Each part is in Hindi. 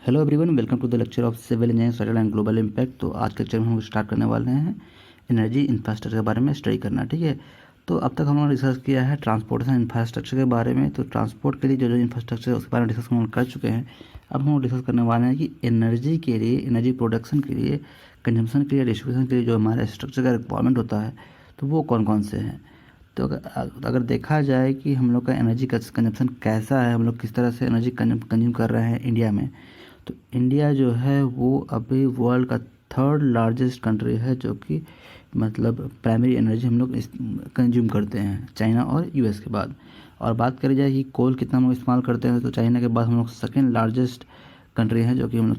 Hello everyone, welcome to the lecture of civil engineering social and global impact. तो आज के लेक्चर में हम स्टार्ट करने वाले हैं एनर्जी इंफ्रास्ट्रक्चर के बारे में स्टडी करना। ठीक है, तो अब तक हमने डिस्कस किया है ट्रांसपोर्टेशन इंफ्रास्ट्रक्चर के बारे में। तो ट्रांसपोर्ट के लिए जो इंफ्रास्ट्रक्चर है उसके बारे में डिस्कस हम कर चुके हैं। अब हम डिस्कस करने वाले हैं कि एनर्जी के लिए, एनर्जी प्रोडक्शन के लिए, कंजम्पशन के लिए, डिस्ट्रीब्यूशन के लिए जो हमारे स्ट्रक्चर का रिक्वायरमेंट होता है तो वो कौन कौन से हैं। तो अगर देखा जाए कि हम लोग का एनर्जी कंजम्पशन कैसा है, हम लोग किस तरह से एनर्जी कंज्यूम कर रहे हैं इंडिया में, तो इंडिया जो है वो अभी वर्ल्ड का थर्ड लार्जेस्ट कंट्री है जो कि मतलब प्राइमरी एनर्जी हम लोग कंज्यूम करते हैं, चाइना और यूएस के बाद। और बात करी जाए कि कोल कितना हम लोग इस्तेमाल करते हैं, तो चाइना के बाद हम लोग सेकेंड लार्जेस्ट कंट्री है जो कि हम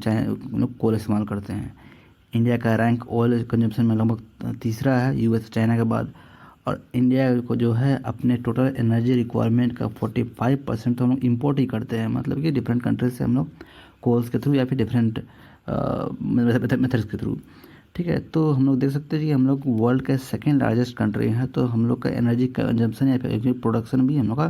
लोग कोल इस्तेमाल करते हैं। इंडिया का रैंक ऑयल कंजम्पशन में लगभग तीसरा है यूएस चाइना के बाद। और इंडिया को जो है अपने टोटल एनर्जी रिक्वायरमेंट का 45% तो हम लोग इम्पोर्ट ही करते हैं, मतलब कि डिफरेंट कंट्रीज से हम लोग कोल्स के थ्रू या फिर डिफरेंट मेथड्स के थ्रू। ठीक है, तो हम लोग देख सकते हैं कि हम लोग वर्ल्ड के सेकेंड लार्जेस्ट कंट्री हैं, तो हम लोग का एनर्जी कंजम्पशन या फिर एनर्जी प्रोडक्शन भी हम लोग का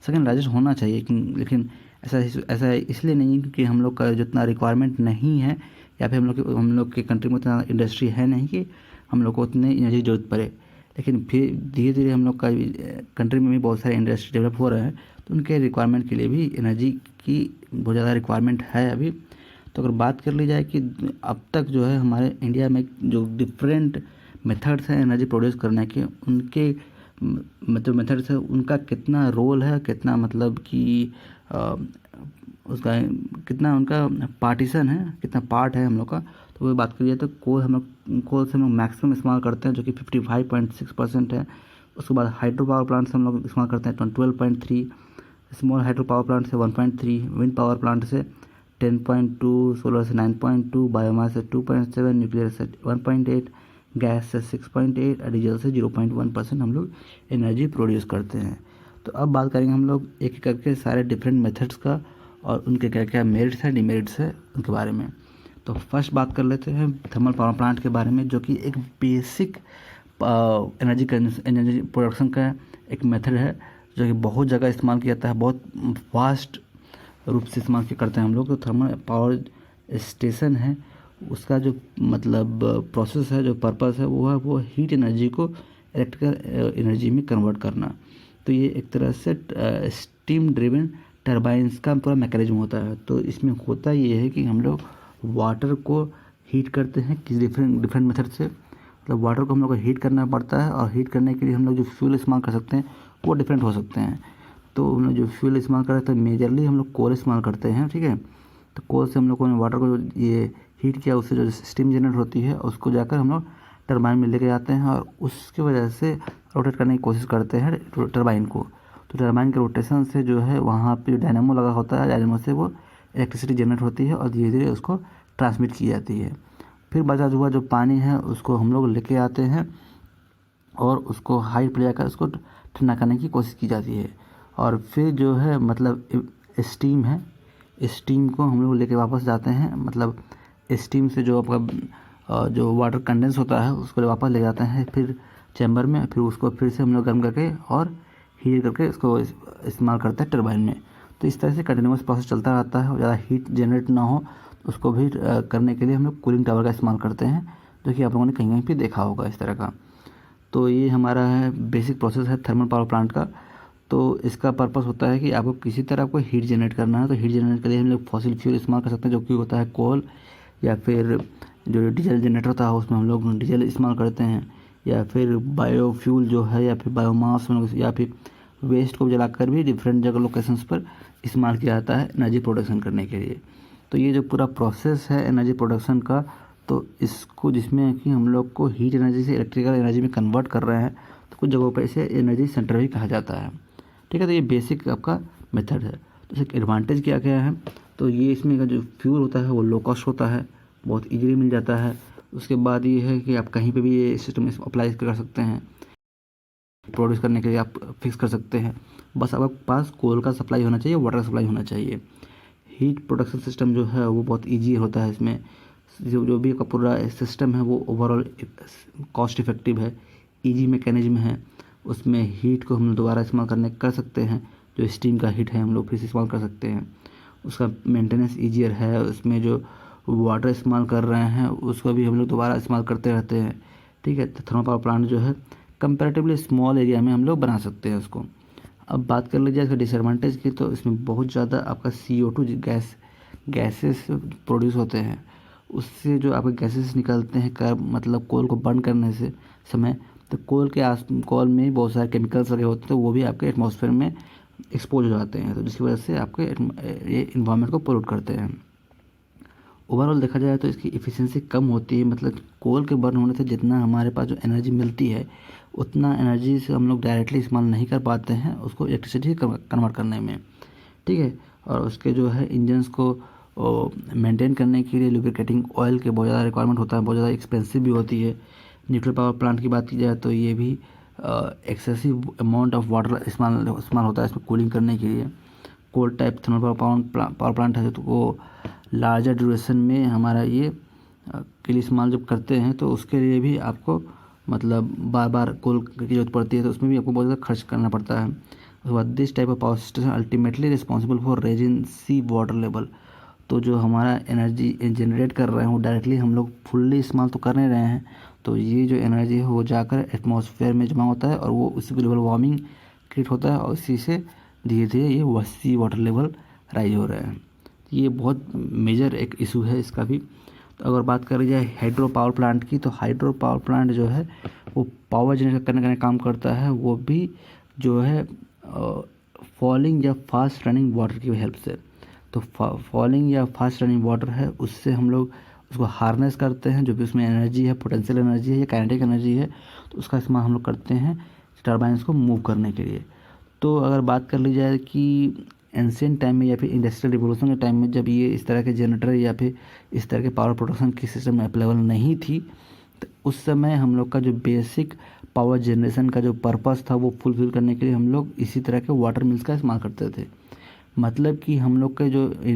सेकेंड लार्जेस्ट होना चाहिए। लेकिन ऐसा इसलिए नहीं क्योंकि हम लोग का जितना रिक्वायरमेंट नहीं है या फिर हम लोग के कंट्री में उतना इंडस्ट्री है नहीं कि हम लोग को उतनी एनर्जी की जरूरत पड़े। लेकिन फिर धीरे धीरे हम लोग का कंट्री में भी बहुत सारे इंडस्ट्री डेवलप हो रहे हैं, तो उनके रिक्वायरमेंट के लिए भी एनर्जी की बहुत ज़्यादा रिक्वायरमेंट है अभी। तो अगर बात कर ली जाए कि अब तक जो है हमारे इंडिया में जो डिफरेंट मेथड्स हैं एनर्जी प्रोड्यूस करने के, उनके मतलब मेथड्स है उनका कितना रोल है, कितना मतलब कि उसका कितना उनका पार्टीशन है, कितना पार्ट है हम लोग का। तो वो बात करिए तो कोल से हम लोग मैक्सिमम इस्तेमाल करते हैं जो कि 55.6% है। उसके बाद हाइड्रो पावर प्लांट से हम लोग इस्तेमाल करते हैं 12.3, स्मॉल हाइड्रो पावर प्लांट से 1.3, विंड पावर प्लांट से 10.2, सोलर से 9.2, बायोमास से 2.7, न्यूक्लियर से 1.8, गैस से 6.8 और डीजल से 0.1% हम लोग एनर्जी प्रोड्यूस करते हैं। तो अब बात करेंगे हम लोग एक एक करके सारे डिफरेंट मेथड्स का और उनके क्या क्या मेरिट्स है, डिमेरिट्स है उनके बारे में। तो फर्स्ट बात कर लेते हैं थर्मल पावर प्लांट के बारे में, जो कि एक बेसिक एनर्जी प्रोडक्शन का एक मेथड है जो कि बहुत जगह इस्तेमाल किया जाता है, बहुत वास्ट रूप से इस्तेमाल करते हैं हम लोग। तो थर्मल पावर स्टेशन है, उसका जो मतलब प्रोसेस है, जो पर्पस है वो हीट एनर्जी को इलेक्ट्रिकल एनर्जी में कन्वर्ट करना। तो ये एक तरह से स्टीम ड्रिवन टरबाइंस का पूरा मैकेनिज्म होता है। तो इसमें होता ये है कि हम लोग वाटर को हीट करते हैं किसी डिफरेंट मेथड से, मतलब वाटर को हम लोग को हीट करना पड़ता है और हीट करने के लिए हम लोग जो फ्यूल इस्तेमाल कर सकते हैं वो डिफरेंट हो सकते हैं। तो हम लोग जो फ्यूल इस्तेमाल करते हैं मेजरली हम लोग कोल इस्तेमाल करते हैं। ठीक है, तो कोल से हम लोग को वाटर को ये हीट किया, उससे जो स्टीम जनरेट होती है उसको जाकर हम लोग टरबाइन में लेके जाते हैं और उसकी वजह से रोटेट करने की कोशिश करते हैं टरबाइन को। तो टरबाइन के रोटेशन से जो है वहाँ पे जो डायनामो लगा होता है, डायनामो से वो इलेक्ट्रिसिटी जनरेट होती है और धीरे धीरे उसको ट्रांसमिट की जाती है। फिर बचा हुआ जो पानी है उसको हम लोग लेके आते हैं और उसको हाई पर जाकर उसको ठंडा करने की कोशिश की जाती है। और फिर जो है मतलब स्टीम है, स्टीम को हम लोग लेके वापस जाते हैं, मतलब स्टीम से जो आपका जो वाटर कंडेंस होता है उसको वापस ले जाते हैं फिर चैम्बर में, फिर उसको फिर से हम लोग गर्म करके और हीट करके इसको इस्तेमाल करते हैं टरबाइन में। तो इस तरह से कंटिन्यूस प्रोसेस चलता रहता है और ज़्यादा हीट जनरेट ना हो उसको भी करने के लिए हम लोग कूलिंग टावर का इस्तेमाल करते हैं, जो कि आप लोगों ने कहीं कहीं पे देखा होगा इस तरह का। तो ये हमारा है बेसिक प्रोसेस है थर्मल पावर प्लांट का। तो इसका पर्पस होता है कि आपको किसी तरह को हीट जनरेट करना है, तो हीट जनरेट के लिए हम लोग फॉसिल फ्यूल इस्तेमाल कर सकते हैं जो कि होता है कोल, या फिर जो डीजल जनरेटर होता है उसमें हम लोग डीजल इस्तेमाल करते हैं, या फिर बायोफ्यूल जो है, या फिर बायोमास या फिर वेस्ट को जलाकर भी डिफरेंट जगह लोकेशंस पर इस्तेमाल किया जाता है एनर्जी प्रोडक्शन करने के लिए। तो ये जो पूरा प्रोसेस है एनर्जी प्रोडक्शन का, तो इसको जिसमें कि हम लोग को हीट एनर्जी से इलेक्ट्रिकल एनर्जी में कन्वर्ट कर रहे हैं, तो कुछ जगहों पर इसे एनर्जी सेंटर भी कहा जाता है। ठीक है, तो ये बेसिक आपका मेथड है। तो इसका एडवांटेज क्या क्या है, तो ये इसमें का जो फ्यूल होता है वो लो कॉस्ट होता है, बहुत ईजीली मिल जाता है। उसके बाद ये है कि आप कहीं पे भी ये सिस्टम अप्लाई कर सकते हैं, प्रोड्यूस करने के लिए आप फिक्स कर सकते हैं। बस आपके पास कोल का सप्लाई होना चाहिए, वाटर का सप्लाई होना चाहिए। हीट प्रोडक्शन सिस्टम जो है वो बहुत ईजी होता है। इसमें जो भी आपका पूरा सिस्टम है वो ओवरऑल कॉस्ट इफेक्टिव है, ईजी मैकेनिज्म है। उसमें हीट को हम दोबारा इस्तेमाल कर सकते हैं, जो स्टीम का हीट है हम लोग फिर से इस्तेमाल कर सकते हैं। उसका मेंटेनेंस ईजियर है, उसमें जो वाटर इस्तेमाल कर रहे हैं उसको भी हम लोग दोबारा इस्तेमाल करते रहते हैं। ठीक है, तो थर्मल पावर प्लांट जो है कंपैरेटिवली स्मॉल एरिया में हम लोग बना सकते हैं उसको। अब बात कर लीजिए इसका डिसएडवांटेज की, तो इसमें बहुत ज़्यादा आपका CO2 गैसेस प्रोड्यूस होते हैं। उससे जो आपके गैसेस निकलते हैं मतलब कोल को बर्न करने से समय, तो कोल में बहुत सारे केमिकल्स लगे होते हैं, तो वो भी आपके एटमॉस्फेयर में एक्सपोज हो जाते हैं, तो जिसकी वजह से आपके ये इन्वायरमेंट को पोल्यूट करते हैं। ओवरऑल देखा जाए तो इसकी एफिशिएंसी कम होती है, मतलब कोल के बर्न होने से जितना हमारे पास जो एनर्जी मिलती है उतना एनर्जी से हम लोग डायरेक्टली इस्तेमाल नहीं कर पाते हैं उसको इलेक्ट्रिसिटी कन्वर्ट करने में। ठीक है, और उसके जो है इंजन्स को मेंटेन करने के लिए लुब्रिकेटिंग ऑयल के बहुत ज़्यादा रिक्वायरमेंट होता है, बहुत ज़्यादा एक्सपेंसिव भी होती है। न्यूक्लियर पावर प्लांट की बात की जाए तो ये भी एक्सेसिव अमाउंट ऑफ वाटर इस्तेमाल होता है इसमें कूलिंग करने के लिए। कोल टाइप थर्मल पावर प्लांट है तो वो लार्जर ड्यूरेशन में हमारा ये के लिए इस्तेमाल जब करते हैं तो उसके लिए भी आपको मतलब बार बार कोल की जरूरत पड़ती है, तो उसमें भी आपको बहुत ज़्यादा खर्च करना पड़ता है। उसके बाद this type of power station ultimately responsible for raising sea water level, तो जो हमारा एनर्जी जनरेट कर रहे हैं वो डायरेक्टली हम लोग फुल्ली इस्तेमाल तो कर नहीं रहे हैं, तो ये जो एनर्जी है वो जाकर एटमॉस्फेयर में जमा होता है और वो उसी ग्लोबल वार्मिंग क्रिएट होता है और इसी से धीरे धीरे ये सी वाटर लेवल राइज हो रहे हैं। ये बहुत मेजर एक इशू है इसका भी। तो अगर बात करी जाए हाइड्रो पावर प्लांट की, तो हाइड्रो पावर प्लांट जो है वो पावर जनरेट करने का काम करता है, वो भी जो है फॉलिंग या फास्ट रनिंग वाटर की हेल्प से। तो फॉलिंग या फास्ट रनिंग वाटर है उससे हम लोग उसको हार्नेस करते हैं, जो भी उसमें एनर्जी है, पोटेंशियल एनर्जी है या काइनेटिक एनर्जी है, तो उसका इस्तेमाल हम लोग करते हैं टर्बाइंस को मूव करने के लिए। तो अगर बात कर ली जाए कि एंशिएंट टाइम में या फिर इंडस्ट्रियल रिवोल्यूशन के टाइम में जब ये इस तरह के जनरेटर या फिर इस तरह के पावर प्रोडक्शन की सिस्टम अवेलेबल नहीं थी, तो उस समय हम लोग का जो बेसिक पावर जनरेशन का जो पर्पस था वो फुलफिल करने के लिए हम लोग इसी तरह के वाटर मिल्स का इस्तेमाल करते थे। मतलब कि हम लोग के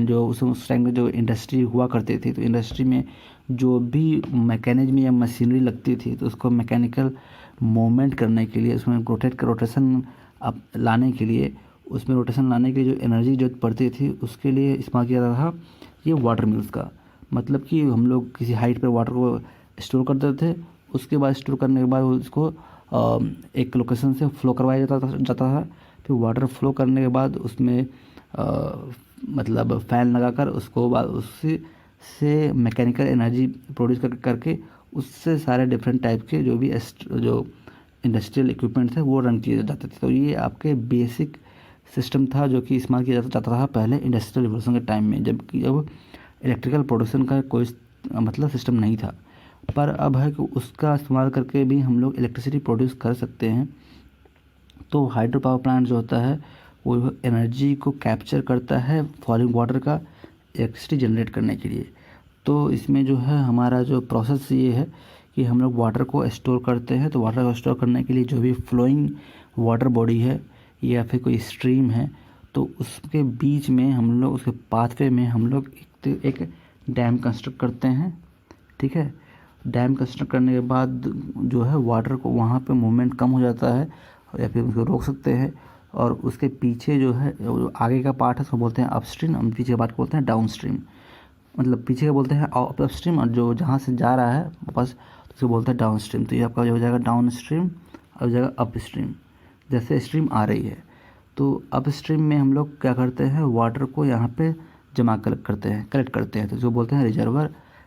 जो उस टाइम में जो इंडस्ट्री हुआ करती थी, तो इंडस्ट्री में जो भी मैकेनिज्म या मशीनरी लगती थी तो उसको मैकेनिकल मूवमेंट करने के लिए, उसमें रोटेशन लाने के लिए, उसमें रोटेशन लाने के लिए जो एनर्जी जरूरत पड़ती थी उसके लिए इस्तेमाल किया जाता था ये वाटर मिल्स का। मतलब कि हम लोग किसी हाइट पर वाटर को स्टोर करते थे, उसके बाद स्टोर करने के बाद उसको एक लोकेशन से फ्लो करवाया जाता था। फिर वाटर फ्लो करने के बाद उसमें मतलब फ़ैन लगाकर उसको बाद उससे से मैकेनिकल एनर्जी प्रोड्यूस करके उससे सारे डिफरेंट टाइप के जो भी जो इंडस्ट्रियल इक्विपमेंट्स है वो रन किए जाते थे। तो ये आपके बेसिक सिस्टम था जो कि इस्तेमाल किया जाता था पहले इंडस्ट्रियल रिवोल्यूशन के टाइम में, जबकि जब इलेक्ट्रिकल प्रोडक्शन का कोई मतलब सिस्टम नहीं था। पर अब है कि उसका इस्तेमाल करके भी हम लोग इलेक्ट्रिसिटी प्रोड्यूस कर सकते हैं। तो हाइड्रो पावर प्लांट जो होता है वो एनर्जी को कैप्चर करता है फॉलिंग वाटर का इलेक्ट्रिसिटी जनरेट करने के लिए। तो इसमें जो है हमारा जो प्रोसेस ये है कि हम लोग वाटर को स्टोर करते हैं, तो वाटर को स्टोर करने के लिए जो भी फ्लोइंग वाटर बॉडी है या फिर कोई स्ट्रीम है तो उसके बीच में हम लोग उसके पाथवे में हम लोग एक डैम कंस्ट्रक्ट करते हैं। ठीक है, डैम कंस्ट्रक्ट करने के बाद जो है वाटर को वहाँ पे मूवमेंट कम हो जाता है या फिर उसको रोक सकते हैं। और उसके पीछे जो है जो आगे का पार्ट है उसको बोलते हैं अपस्ट्रीम और पीछे का पार्ट को बोलते हैं डाउनस्ट्रीम। मतलब पीछे का बोलते हैं अपस्ट्रीम और जो जहाँ से जा रहा है वापस तो उसको बोलते हैं डाउनस्ट्रीम। तो ये आपका जो हो जाएगा डाउनस्ट्रीम और हो जाएगा अपस्ट्रीम। जैसे स्ट्रीम आ रही है तो अपस्ट्रीम में हम लोग क्या करते हैं वाटर को यहाँ पे कलेक्ट करते हैं तो जो बोलते हैं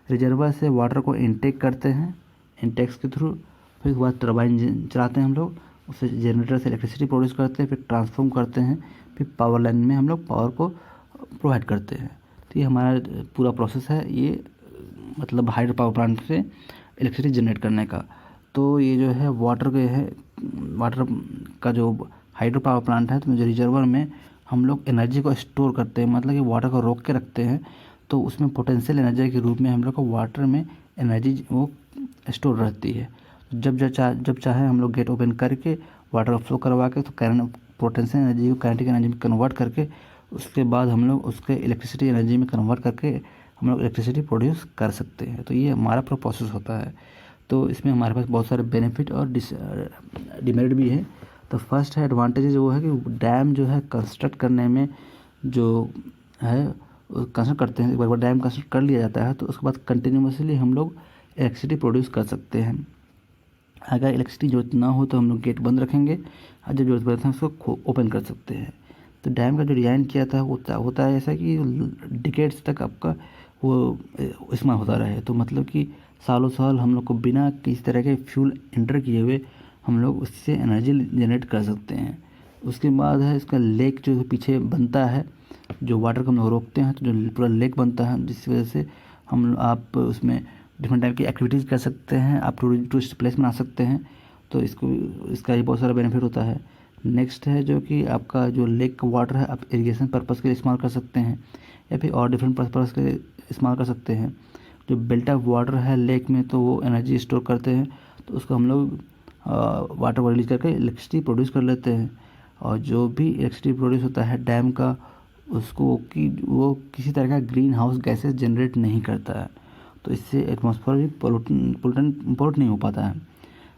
रिजर्वर से वाटर को इनटेक करते हैं इनटेक्स के थ्रू। फिर उसके बाद टरबाइन चलाते हैं हम लोग, उससे जनरेटर से इलेक्ट्रिसिटी प्रोड्यूस करते हैं, फिर ट्रांसफॉर्म करते हैं, फिर पावर लाइन में हम लोग पावर को प्रोवाइड करते हैं। तो ये हमारा पूरा प्रोसेस है ये मतलब हाइड्रो पावर प्लांट से इलेक्ट्रिसिटी जनरेट करने का। तो ये जो है वाटर का जो हाइड्रो पावर प्लांट है तो जो रिजर्वर में हम लोग एनर्जी को स्टोर करते हैं, मतलब कि वाटर को रोक के रखते हैं। तो उसमें पोटेंशियल एनर्जी के रूप में हम लोग को वाटर में एनर्जी वो स्टोर रहती है। जब चाहे हम लोग गेट ओपन करके वाटर फ्लो करवा के तो पोटेंशियल एनर्जी को काइनेटिक एनर्जी में कन्वर्ट करके उसके बाद हम लोग उसके इलेक्ट्रिसिटी एनर्जी में कन्वर्ट करके हम लोग इलेक्ट्रिसिटी प्रोड्यूस कर सकते हैं। तो ये हमारा पूरा प्रोसेस होता है। तो इसमें हमारे पास बहुत सारे बेनिफिट और डिमेरिट भी है। तो फर्स्ट है एडवांटेज वो है कि डैम जो है कंस्ट्रक्ट करने में जो है कंस्ट्रक्ट करते हैं, एक बार डैम कंस्ट्रक्ट कर लिया जाता है तो उसके बाद कंटिन्यूसली हम लोग इलेक्ट्रिसिटी प्रोड्यूस कर सकते हैं। अगर इलेक्ट्रिसिटी ज़रूरत ना हो तो हम लोग गेट बंद रखेंगे, और जब ज़रूरत पड़ता है उसको ओपन कर सकते हैं। तो डैम का जो डिज़ाइन किया था होता है ऐसा कि डिकेड्स तक आपका वो इस्तेमाल होता रहे। तो मतलब कि सालों साल हम लोग को बिना किसी तरह के फ्यूल एंटर किए हुए हम लोग उससे एनर्जी जनरेट कर सकते हैं। उसके बाद है इसका लेक जो पीछे बनता है, जो वाटर को हम लोग रोकते हैं तो जो पूरा लेक बनता है, जिसकी वजह से आप उसमें डिफरेंट टाइप की एक्टिविटीज़ कर सकते हैं, आप टूरिस्ट प्लेस बना सकते हैं। तो इसका ये बहुत सारा बेनिफिट होता है। नेक्स्ट है जो कि आपका जो लेक का वाटर है आप इरिगेशन पर्पज़ के लिए इस्तेमाल कर सकते हैं, या फिर और डिफरेंट पर्पज़ के लिए इस्तेमाल कर सकते हैं। जो बिल्ट अप वाटर है लेक में तो वो एनर्जी स्टोर करते हैं, तो उसको हम लोग वाटर को रिलीज करके इलेक्ट्रिसिटी प्रोड्यूस कर लेते हैं। और जो भी इलेक्ट्रिसिटी प्रोड्यूस होता है डैम का, उसको वो किसी तरह का ग्रीन हाउस गैसेस जनरेट नहीं करता है, तो इससे एटमॉस्फेयर भी पोल्यूट नहीं हो पाता है।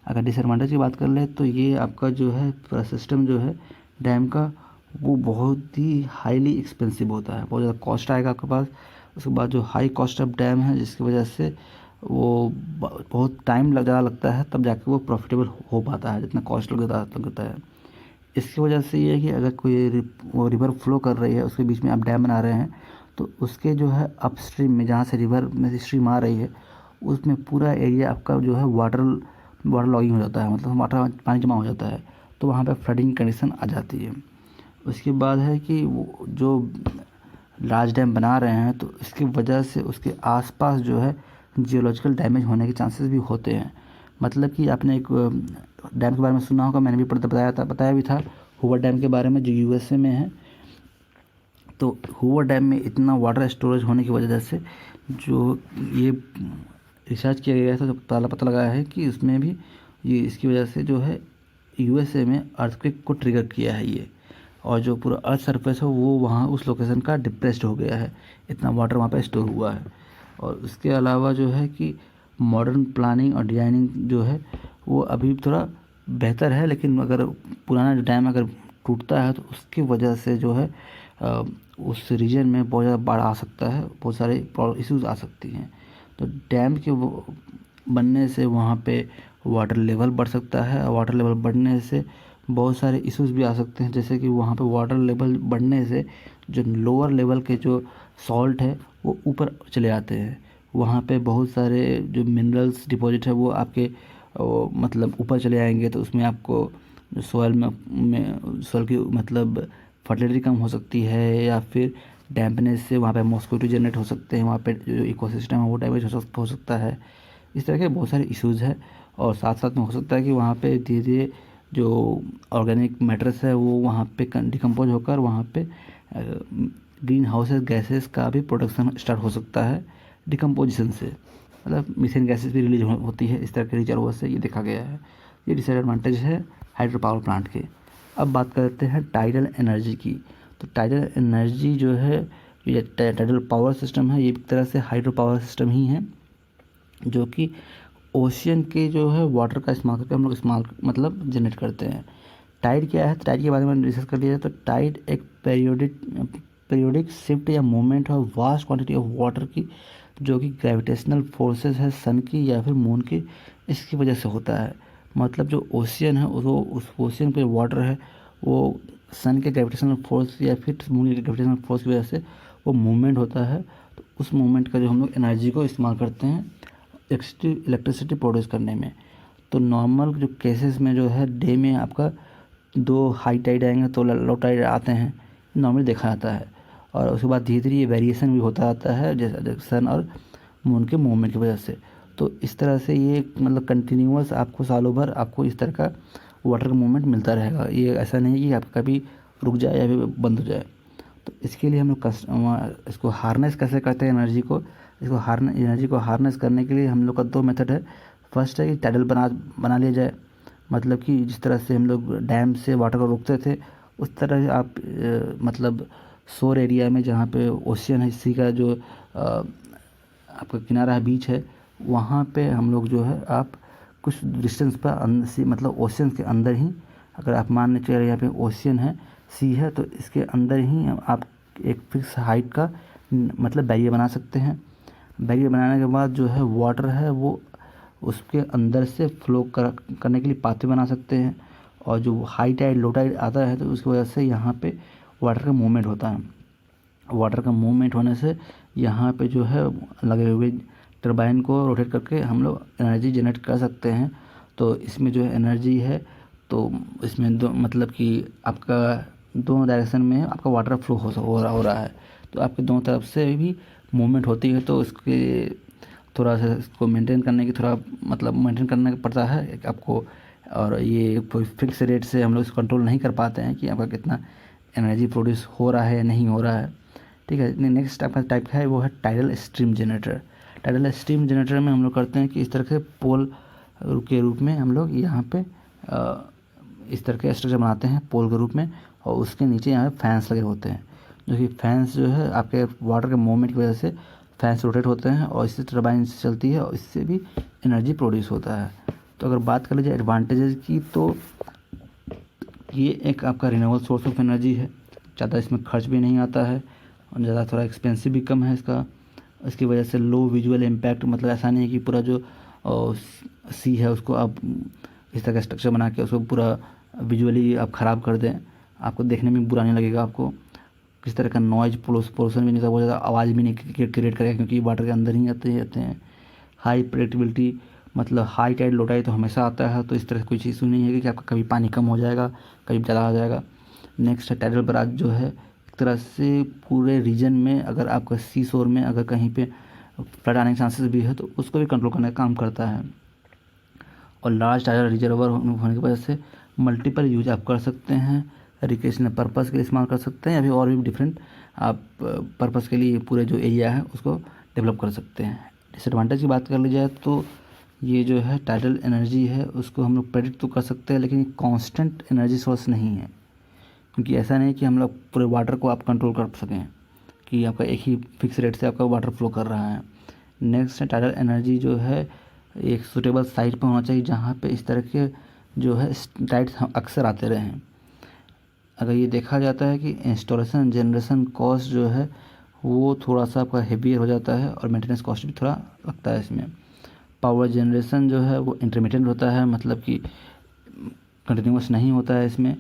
अगर डिसएडवांटेज की बात कर ले तो ये आपका जो है पूरा सिस्टम जो है डैम का, वो बहुत ही हाईली एक्सपेंसिव होता है, बहुत ज़्यादा कॉस्ट आएगा आपके पास। उसके बाद जो हाई कॉस्ट ऑफ डैम है, जिसकी वजह से वो बहुत टाइम ज़्यादा लगता है, तब जाके वो प्रॉफिटेबल हो पाता है, जितना कॉस्ट लगता है। इसकी वजह से ये है कि अगर कोई वो रिवर फ्लो कर रही है, उसके बीच में आप डैम बना रहे हैं, तो उसके जो है अपस्ट्रीम में जहाँ से रिवर में से स्ट्रीम आ रही है, उसमें पूरा एरिया आपका जो है वाटर लॉगिंग हो जाता है, मतलब वाटर पानी जमा हो जाता है, तो वहाँ पे फ्लडिंग कंडीशन आ जाती है। उसके बाद है कि वो जो लार्ज डैम बना रहे हैं, तो इसकी वजह से उसके आसपास जो है जियोलॉजिकल डैमेज होने के चांसेस भी होते हैं। मतलब कि आपने एक डैम के बारे में सुना होगा, मैंने भी बताया भी था, हूवर डैम के बारे में, जो यूएसए में है। तो हूवर डैम में इतना वाटर स्टोरेज होने की वजह से जो ये रिसर्च किया गया था, तो पता लगा है कि उसमें भी ये इसकी वजह से जो है यूएसए में अर्थक्वेक को ट्रिगर किया है ये, और जो पूरा अर्थ सरफेस है वो वहाँ उस लोकेशन का डिप्रेस्ड हो गया है, इतना वाटर वहाँ पे स्टोर हुआ है। और उसके अलावा जो है कि मॉडर्न प्लानिंग और डिज़ाइनिंग जो है वो अभी थोड़ा बेहतर है, लेकिन अगर पुराना डैम अगर टूटता है तो उसकी वजह से जो है उस रीजन में बहुत ज़्यादा बाढ़ आ सकता है, बहुत सारे इश्यूज आ सकती हैं। तो डैम के बनने से वहाँ पे वाटर लेवल बढ़ सकता है, और वाटर लेवल बढ़ने से बहुत सारे इश्यूज भी आ सकते हैं, जैसे कि वहाँ पे वाटर लेवल बढ़ने से जो लोअर लेवल के जो सॉल्ट है वो ऊपर चले आते हैं। वहाँ पे बहुत सारे जो मिनरल्स डिपॉजिट है वो आपके मतलब ऊपर चले आएंगे, तो उसमें आपको सॉइल सॉइल की मतलब फर्टिलिटी कम हो सकती है, या फिर डैम्पनेस से वहाँ पे मॉस्किटो जनरेट हो सकते हैं, वहाँ पे जो इकोसिस्टम है वो डैमेज हो सकता है। इस तरह के बहुत सारे इश्यूज़ है। और साथ साथ में हो सकता है कि वहाँ पे धीरे धीरे जो ऑर्गेनिक मैटर्स है वो वहाँ पे डिकम्पोज होकर वहाँ पे ग्रीन हाउस गैसेस का भी प्रोडक्शन स्टार्ट हो सकता है डिकम्पोजिशन से, मतलब मीथेन गैसेस भी रिलीज होती है इस तरह के रिजर्वोयर से, ये देखा गया है। ये डिसएडवांटेज है हाइड्रो पावर प्लांट के। अब बात करते हैं टाइडल एनर्जी की। तो टाइडल एनर्जी जो है, ये टाइडल पावर सिस्टम है, ये एक तरह से हाइड्रो पावर सिस्टम ही है, जो कि ओशियन के जो है वाटर का इस्तेमाल करके हम लोग मतलब जनरेट करते हैं। टाइड क्या है, टाइड के बारे में रिसर्च कर लिया जाए तो टाइड एक पीरियोडिक शिफ्ट या मूवमेंट है वास्ट क्वांटिटी ऑफ वाटर की, जो कि ग्रेविटेशनल फोर्सेस है सन की या फिर मून की, इसकी वजह से होता है। मतलब जो ओशियन है वो उस ओशियन पे वाटर है वो सन के ग्रेविटेशनल फोर्स या फिर मून के ग्रेविटेशनल फोर्स की वजह से वो मूवमेंट होता है। तो उस मूवमेंट का जो हम लोग एनर्जी को इस्तेमाल करते हैं इलेक्ट्रिसिटी प्रोड्यूस करने में। तो नॉर्मल जो केसेस में जो है डे में आपका 2 हाई टाइड आएंगे तो लो टाइड आते हैं, नॉर्मली देखा जाता है। और उसके बाद धीरे धीरे ये वेरिएशन भी होता रहता है जैसे सन और मून के मूवमेंट की वजह से। तो इस तरह से ये मतलब कंटिन्यूअस आपको सालों भर आपको इस तरह का वाटर का मूवमेंट मिलता रहेगा, ये ऐसा नहीं है कि आपका कभी रुक जाए या फिर बंद हो जाए। तो इसके लिए हम लोग इसको हार्नेस कैसे करते हैं एनर्जी को, एनर्जी को हार्नेस करने के लिए हम लोग का 2 मेथड है। फर्स्ट है कि टाइडल बना लिया जाए, मतलब कि जिस तरह से हम लोग डैम से वाटर को रोकते थे उस तरह आप मतलब शोर एरिया में जहाँ पे ओशियन है, सी का जो आपका किनारा है, बीच है, वहाँ पे हम लोग जो है आप कुछ डिस्टेंस पर मतलब ओशियन के अंदर ही, अगर आप मान लीजिए यहाँ पे ओशियन है, सी है, तो इसके अंदर ही आप एक फिक्स हाइट का मतलब बैरियर बना सकते हैं। बैरियर बनाने के बाद जो है वाटर है वो उसके अंदर से फ्लो करने के लिए पाथवे बना सकते हैं। और जो हाई टाइड लो टाइड आता है तो उसकी वजह से यहाँ पे वाटर का मूवमेंट होता है। वाटर का मूवमेंट होने से यहाँ पे जो है लगे हुए टरबाइन को रोटेट करके हम लोग एनर्जी जनरेट कर सकते हैं। तो इसमें जो है एनर्जी है तो इसमें दो मतलब कि आपका दोनों डायरेक्शन में आपका वाटर फ्लो हो रहा है, तो आपके दोनों तरफ से भी मूवमेंट होती है। तो इसके थोड़ा सा इसको मेंटेन करने की थोड़ा मतलब मेंटेन करना पड़ता है आपको। और ये कोई फिक्स रेट से हम लोग इसको कंट्रोल नहीं कर पाते हैं कि आपका कितना एनर्जी प्रोड्यूस हो रहा है या नहीं हो रहा है। ठीक है, नेक्स्ट आपका टाइप है वो है tidal stream generator. Tidal stream generator में हम लोग करते हैं कि इस तरह के पोल के रूप में हम लोग यहाँ पे इस तरह के स्ट्रक्चर बनाते हैं पोल के रूप में, और उसके नीचे यहाँ पे फैंस लगे होते हैं, जो कि फैंस जो है आपके वाटर के मूवमेंट की वजह से फैंस रोटेट होते हैं और इससे टरबाइन चलती है और इससे भी एनर्जी प्रोड्यूस होता है। तो अगर बात कर लीजिए एडवांटेजेस की, तो ये एक आपका रिन्यूएबल सोर्स ऑफ एनर्जी है, ज़्यादा इसमें खर्च भी नहीं आता है और ज़्यादा थोड़ा एक्सपेंसिव भी कम है इसका। इसकी वजह से लो विजुअल इम्पैक्ट, मतलब ऐसा नहीं है कि पूरा जो सी है उसको आप इस तरह का स्ट्रक्चर बना के उसको पूरा विजुअली आप ख़राब कर दें, आपको देखने में बुरा नहीं लगेगा। आपको किस तरह का नॉइज पोल्यूशन भी नहीं, बहुत ज़्यादा आवाज़ भी नहीं क्रिएट करेगा क्योंकि वाटर के अंदर ही आते हैं। हाई प्रेडिक्टेबिलिटी, मतलब हाई टाइड लो टाइड तो हमेशा आता है, तो इस तरह से कोई इशू नहीं है कि आपका कभी पानी कम हो जाएगा कभी ज़्यादा आ जाएगा। नेक्स्ट है टाइडल बराज, जो है एक तरह से पूरे रीजन में अगर आपका सी शोर में अगर कहीं पे फ्लड आने के चांसेस भी है तो उसको भी कंट्रोल करने का काम करता है। और लार्ज टाइडल रिजर्वर होने की वजह से मल्टीपल यूज आप कर सकते हैं, रिक्रिएशनल पर्पज़ के लिए इस्तेमाल कर सकते हैं, या फिर और भी डिफरेंट आप पर्पज़ के लिए पूरे जो एरिया है उसको डेवलप कर सकते हैं। डिसएडवांटेज की बात कर ली जाए तो ये जो है टाइडल एनर्जी है उसको हम लोग प्रेडिक्ट तो कर सकते हैं, लेकिन कांस्टेंट एनर्जी सोर्स नहीं है, क्योंकि ऐसा नहीं कि हम लोग पूरे वाटर को आप कंट्रोल कर सकें कि आपका एक ही फिक्स रेट से आपका वाटर फ्लो कर रहा है। नेक्स्ट है टाइडल एनर्जी जो है एक सूटेबल साइट पर होना चाहिए जहाँ पे इस तरह के जो है टाइड्स अक्सर आते रहें। अगर ये देखा जाता है कि इंस्टॉलेशन जनरेशन कॉस्ट जो है वो थोड़ा सा आपका हेवियर हो जाता है और मेंटेनेंस कॉस्ट भी थोड़ा लगता है इसमें। पावर जनरेशन जो है वो इंटरमिटेंट होता है, मतलब कि कंटिन्यूस नहीं होता है इसमें।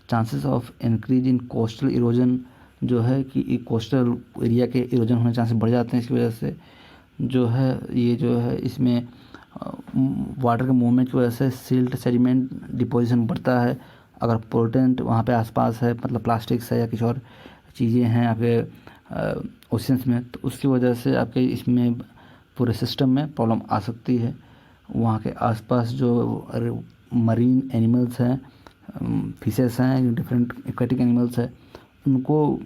Chances of increase in coastal erosion, जो है कि कोस्टल एरिया के इरोजन होने चांसेस बढ़ जाते हैं, इसकी वजह से जो है ये जो है इसमें वाटर के मूवमेंट की वजह से सिल्ट सेडिमेंट डिपोजिशन बढ़ता है। अगर पोल्यूटेंट वहाँ पे आसपास है, मतलब प्लास्टिक्स है या कुछ और चीज़ें हैं आपके ओशंस में, तो उसकी वजह से आपके इसमें पूरे सिस्टम में प्रॉब्लम आ सकती है। वहाँ के आसपास जो मरीन एनिमल्स हैं, फिशेस हैं, डिफरेंट एक्वेटिक एनिमल्स हैं, उनको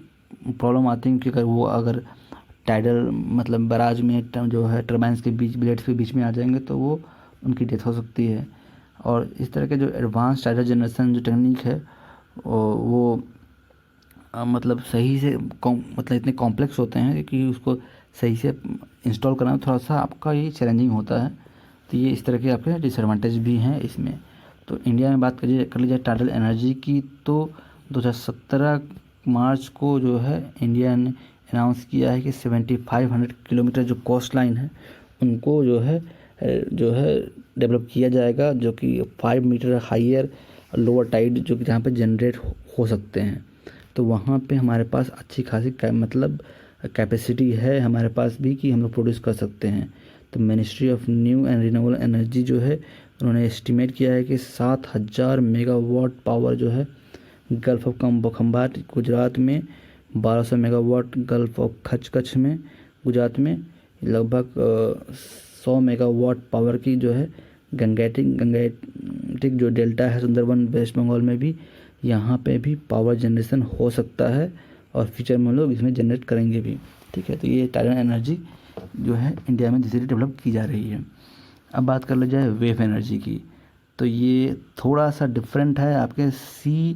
प्रॉब्लम आती है कि अगर टाइडल मतलब बराज में जो है टर्बाइंस के बीच ब्लेड्स के बीच में आ जाएंगे तो वो उनकी डेथ हो सकती है। और इस तरह के जो एडवांस टाइडल जनरेशन जो टेक्निक है वो मतलब सही से मतलब इतने कॉम्प्लेक्स होते हैं कि उसको सही से इंस्टॉल करना थोड़ा सा आपका ये चैलेंजिंग होता है। तो ये इस तरह के आपके डिसएडवांटेज भी हैं इसमें। तो इंडिया में बात कर ली जाए टाइडल एनर्जी की, तो 2017 मार्च को जो है इंडिया ने अनाउंस किया है कि 7500 किलोमीटर जो कोस्ट लाइन है उनको जो है डेवलप किया जाएगा, जो कि 5 मीटर हाइयर लोअर टाइड जो कि जहाँ पे जनरेट हो सकते हैं। तो वहाँ पे हमारे पास अच्छी खासी मतलब कैपेसिटी है हमारे पास भी कि हम लोग प्रोड्यूस कर सकते हैं। तो ministry of new and renewable energy जो है उन्होंने एस्टिमेट किया है कि 7000 मेगावाट पावर जो है गल्फ ऑफ खंभात गुजरात में, 1200 मेगावाट गल्फ ऑफ कच्छ में गुजरात में, लगभग 100 मेगावाट पावर की जो है गंगेटिक जो डेल्टा है सुंदरबन वेस्ट बंगाल में भी, यहाँ पे भी पावर जनरेशन हो सकता है और फ्यूचर में लोग इसमें जनरेट करेंगे भी। ठीक है, तो ये टाइडल एनर्जी जो है इंडिया में धीरे धीरे डेवलप की जा रही है। अब बात कर ली जाए वेव एनर्जी की, तो ये थोड़ा सा डिफरेंट है। आपके सी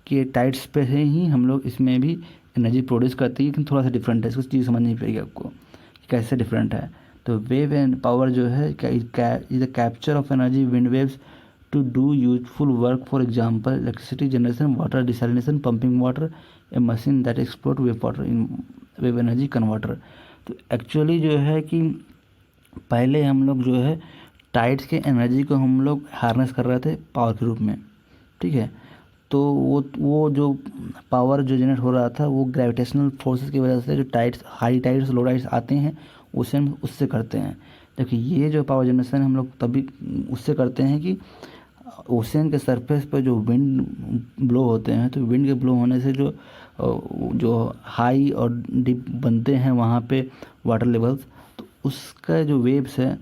के टाइड्स पे से ही हम लोग इसमें भी एनर्जी प्रोड्यूस करते हैं, लेकिन थोड़ा सा डिफरेंट है, इसको चीज़ समझनी पड़ेगी आपको कैसे डिफरेंट है। तो वेव एंड पावर जो है is the capture of energy wind waves to do useful work, for example electricity generation, water desalination, pumping water, a machine that explore wave water in wave energy converter. तो एक्चुअली जो है कि पहले हम लोग जो है टाइड्स के एनर्जी को हम लोग हार्नेस कर रहे थे पावर के रूप में, ठीक है। तो वो जो पावर जो जनरेट हो रहा था वो ग्रेविटेशनल फोर्सेस की वजह से, जो टाइड्स हाई टाइड्स लो टाइड्स आते हैं उसे हम उससे करते हैं। देखिए ये जो पावर जनरेशन हम लोग तभी उससे करते हैं कि ओशन के सरफेस पर जो विंड ब्लो होते हैं, तो विंड के ब्लो होने से जो हाई और डीप बनते हैं वहाँ पे वाटर लेवल्स, तो उसका जो वेव्स है,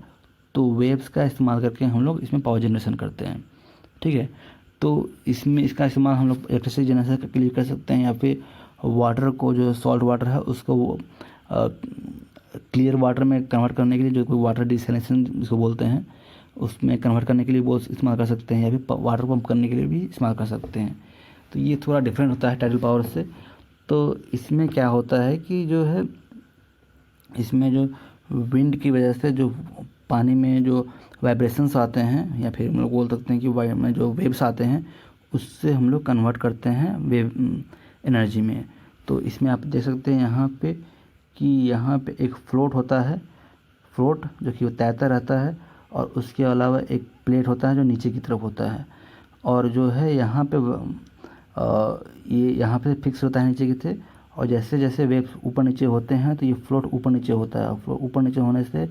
तो वेव्स का इस्तेमाल करके हम लोग इसमें पावर जनरेशन करते हैं, ठीक है। तो इसमें इसका इस्तेमाल हम लोग इलेक्ट्रिसिटी जनरेशन के लिए कर सकते हैं, या फिर वाटर को, जो सॉल्ट वाटर है उसको क्लियर वाटर में कन्वर्ट करने के लिए, जो कोई वाटर डिसैलिनेशन जिसको बोलते हैं, उसमें कन्वर्ट करने के लिए वो इस्तेमाल कर सकते हैं, या फिर वाटर पंप करने के लिए भी इस्तेमाल कर सकते हैं। तो ये थोड़ा डिफरेंट होता है टाइडल पावर से। तो इसमें क्या होता है कि जो है इसमें जो विंड की वजह से जो पानी में जो वाइब्रेशंस आते हैं, या फिर हम लोग बोल सकते हैं कि वायु में जो वेव्स आते हैं, उससे हम लोग कन्वर्ट करते हैं वेव एनर्जी में। तो इसमें आप देख सकते हैं यहाँ पे कि यहाँ पे एक फ्लोट होता है, फ्लोट जो कि वो तैरता रहता है, और उसके अलावा एक प्लेट होता है जो नीचे की तरफ होता है, और जो है यहाँ पे ये यहाँ पे फिक्स होता है नीचे की थे, और जैसे जैसे वेव्स ऊपर नीचे होते हैं तो ये फ्लोट ऊपर नीचे होता है। फ्लोट ऊपर नीचे होने से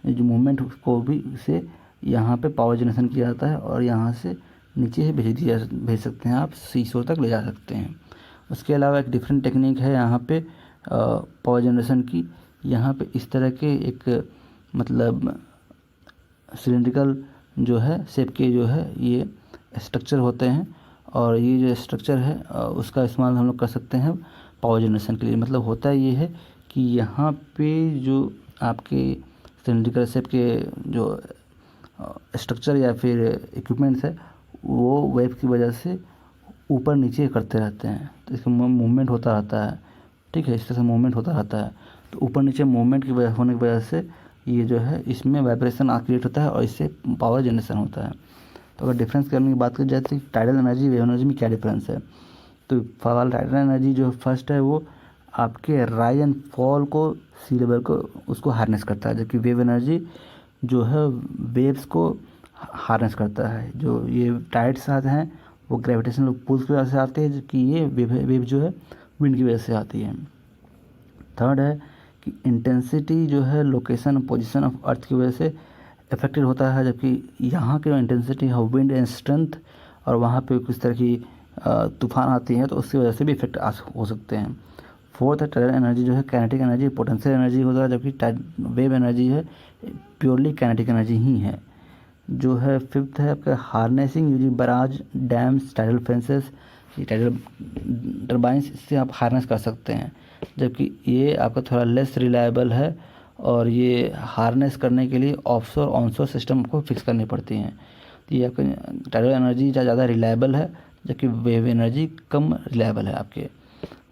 जो मूवमेंट को भी से यहाँ पे पावर जनरेशन किया जाता है, और यहाँ से नीचे से भेज सकते हैं, आप सीसोर तक ले जा सकते हैं। उसके अलावा एक डिफरेंट टेक्निक है यहाँ पे पावर जनरेशन की। यहाँ पे इस तरह के एक मतलब सिलिंड्रिकल जो है शेप के जो है ये स्ट्रक्चर होते हैं, और ये जो स्ट्रक्चर है उसका इस्तेमाल हम लोग कर सकते हैं पावर जनरेशन के लिए। मतलब होता ये है कि यहाँ पे जो आपके सिलिंड्रिकल शेप के जो स्ट्रक्चर या फिर इक्विपमेंट्स है, वो वेव की वजह से ऊपर नीचे करते रहते हैं, तो इसका मूवमेंट होता रहता है, ठीक है। इस तरह से मूवमेंट होता रहता है, तो ऊपर नीचे मूवमेंट की वजह होने की वजह से ये जो है इसमें वाइब्रेशन क्रिएट होता है, और इससे पावर जनरेशन होता है। तो अगर डिफरेंस करने की बात की जाए तो टाइडल एनर्जी वेव एनर्जी में क्या डिफरेंस है, तो फॉल टाइडल एनर्जी जो फर्स्ट है वो आपके राइज एंड फॉल को, सी लेवल को, उसको हार्नेस करता है, जबकि वेव एनर्जी जो है वेव्स को हार्नेस करता है। जो ये टाइड्स आते हैं वो ग्रेविटेशनल पुल की वजह से आते हैं, जबकि ये वेव जो है विंड की वजह से आती है। थर्ड है कि इंटेंसिटी जो है लोकेशन पोजीशन ऑफ अर्थ की वजह से इफेक्टेड होता है, जबकि यहाँ की जो इंटेंसिटी है विंड एंड स्ट्रेंथ, और वहाँ पे किस तरह की तूफान आती है तो उसकी वजह से भी इफेक्ट हो सकते हैं। फोर्थ है टाइडल एनर्जी जो है काइनेटिक एनर्जी पोटेंशियल एनर्जी होता है, जबकि वेव एनर्जी है प्योरली काइनेटिक एनर्जी ही है। जो है फिफ्थ है आपका harnessing using barrage dams tidal fences, ये टाइडल टर्बाइंस, इससे आप हार्नेस कर सकते हैं, जबकि ये आपका थोड़ा लेस रिलायबल है, और ये हार्नेस करने के लिए ऑफशोर ऑनशोर सिस्टम को फिक्स करनी पड़ती हैं। तो ये आपका टाइडल एनर्जी ज़्यादा रिलायबल है, जबकि वेव एनर्जी कम रिलायबल है आपके।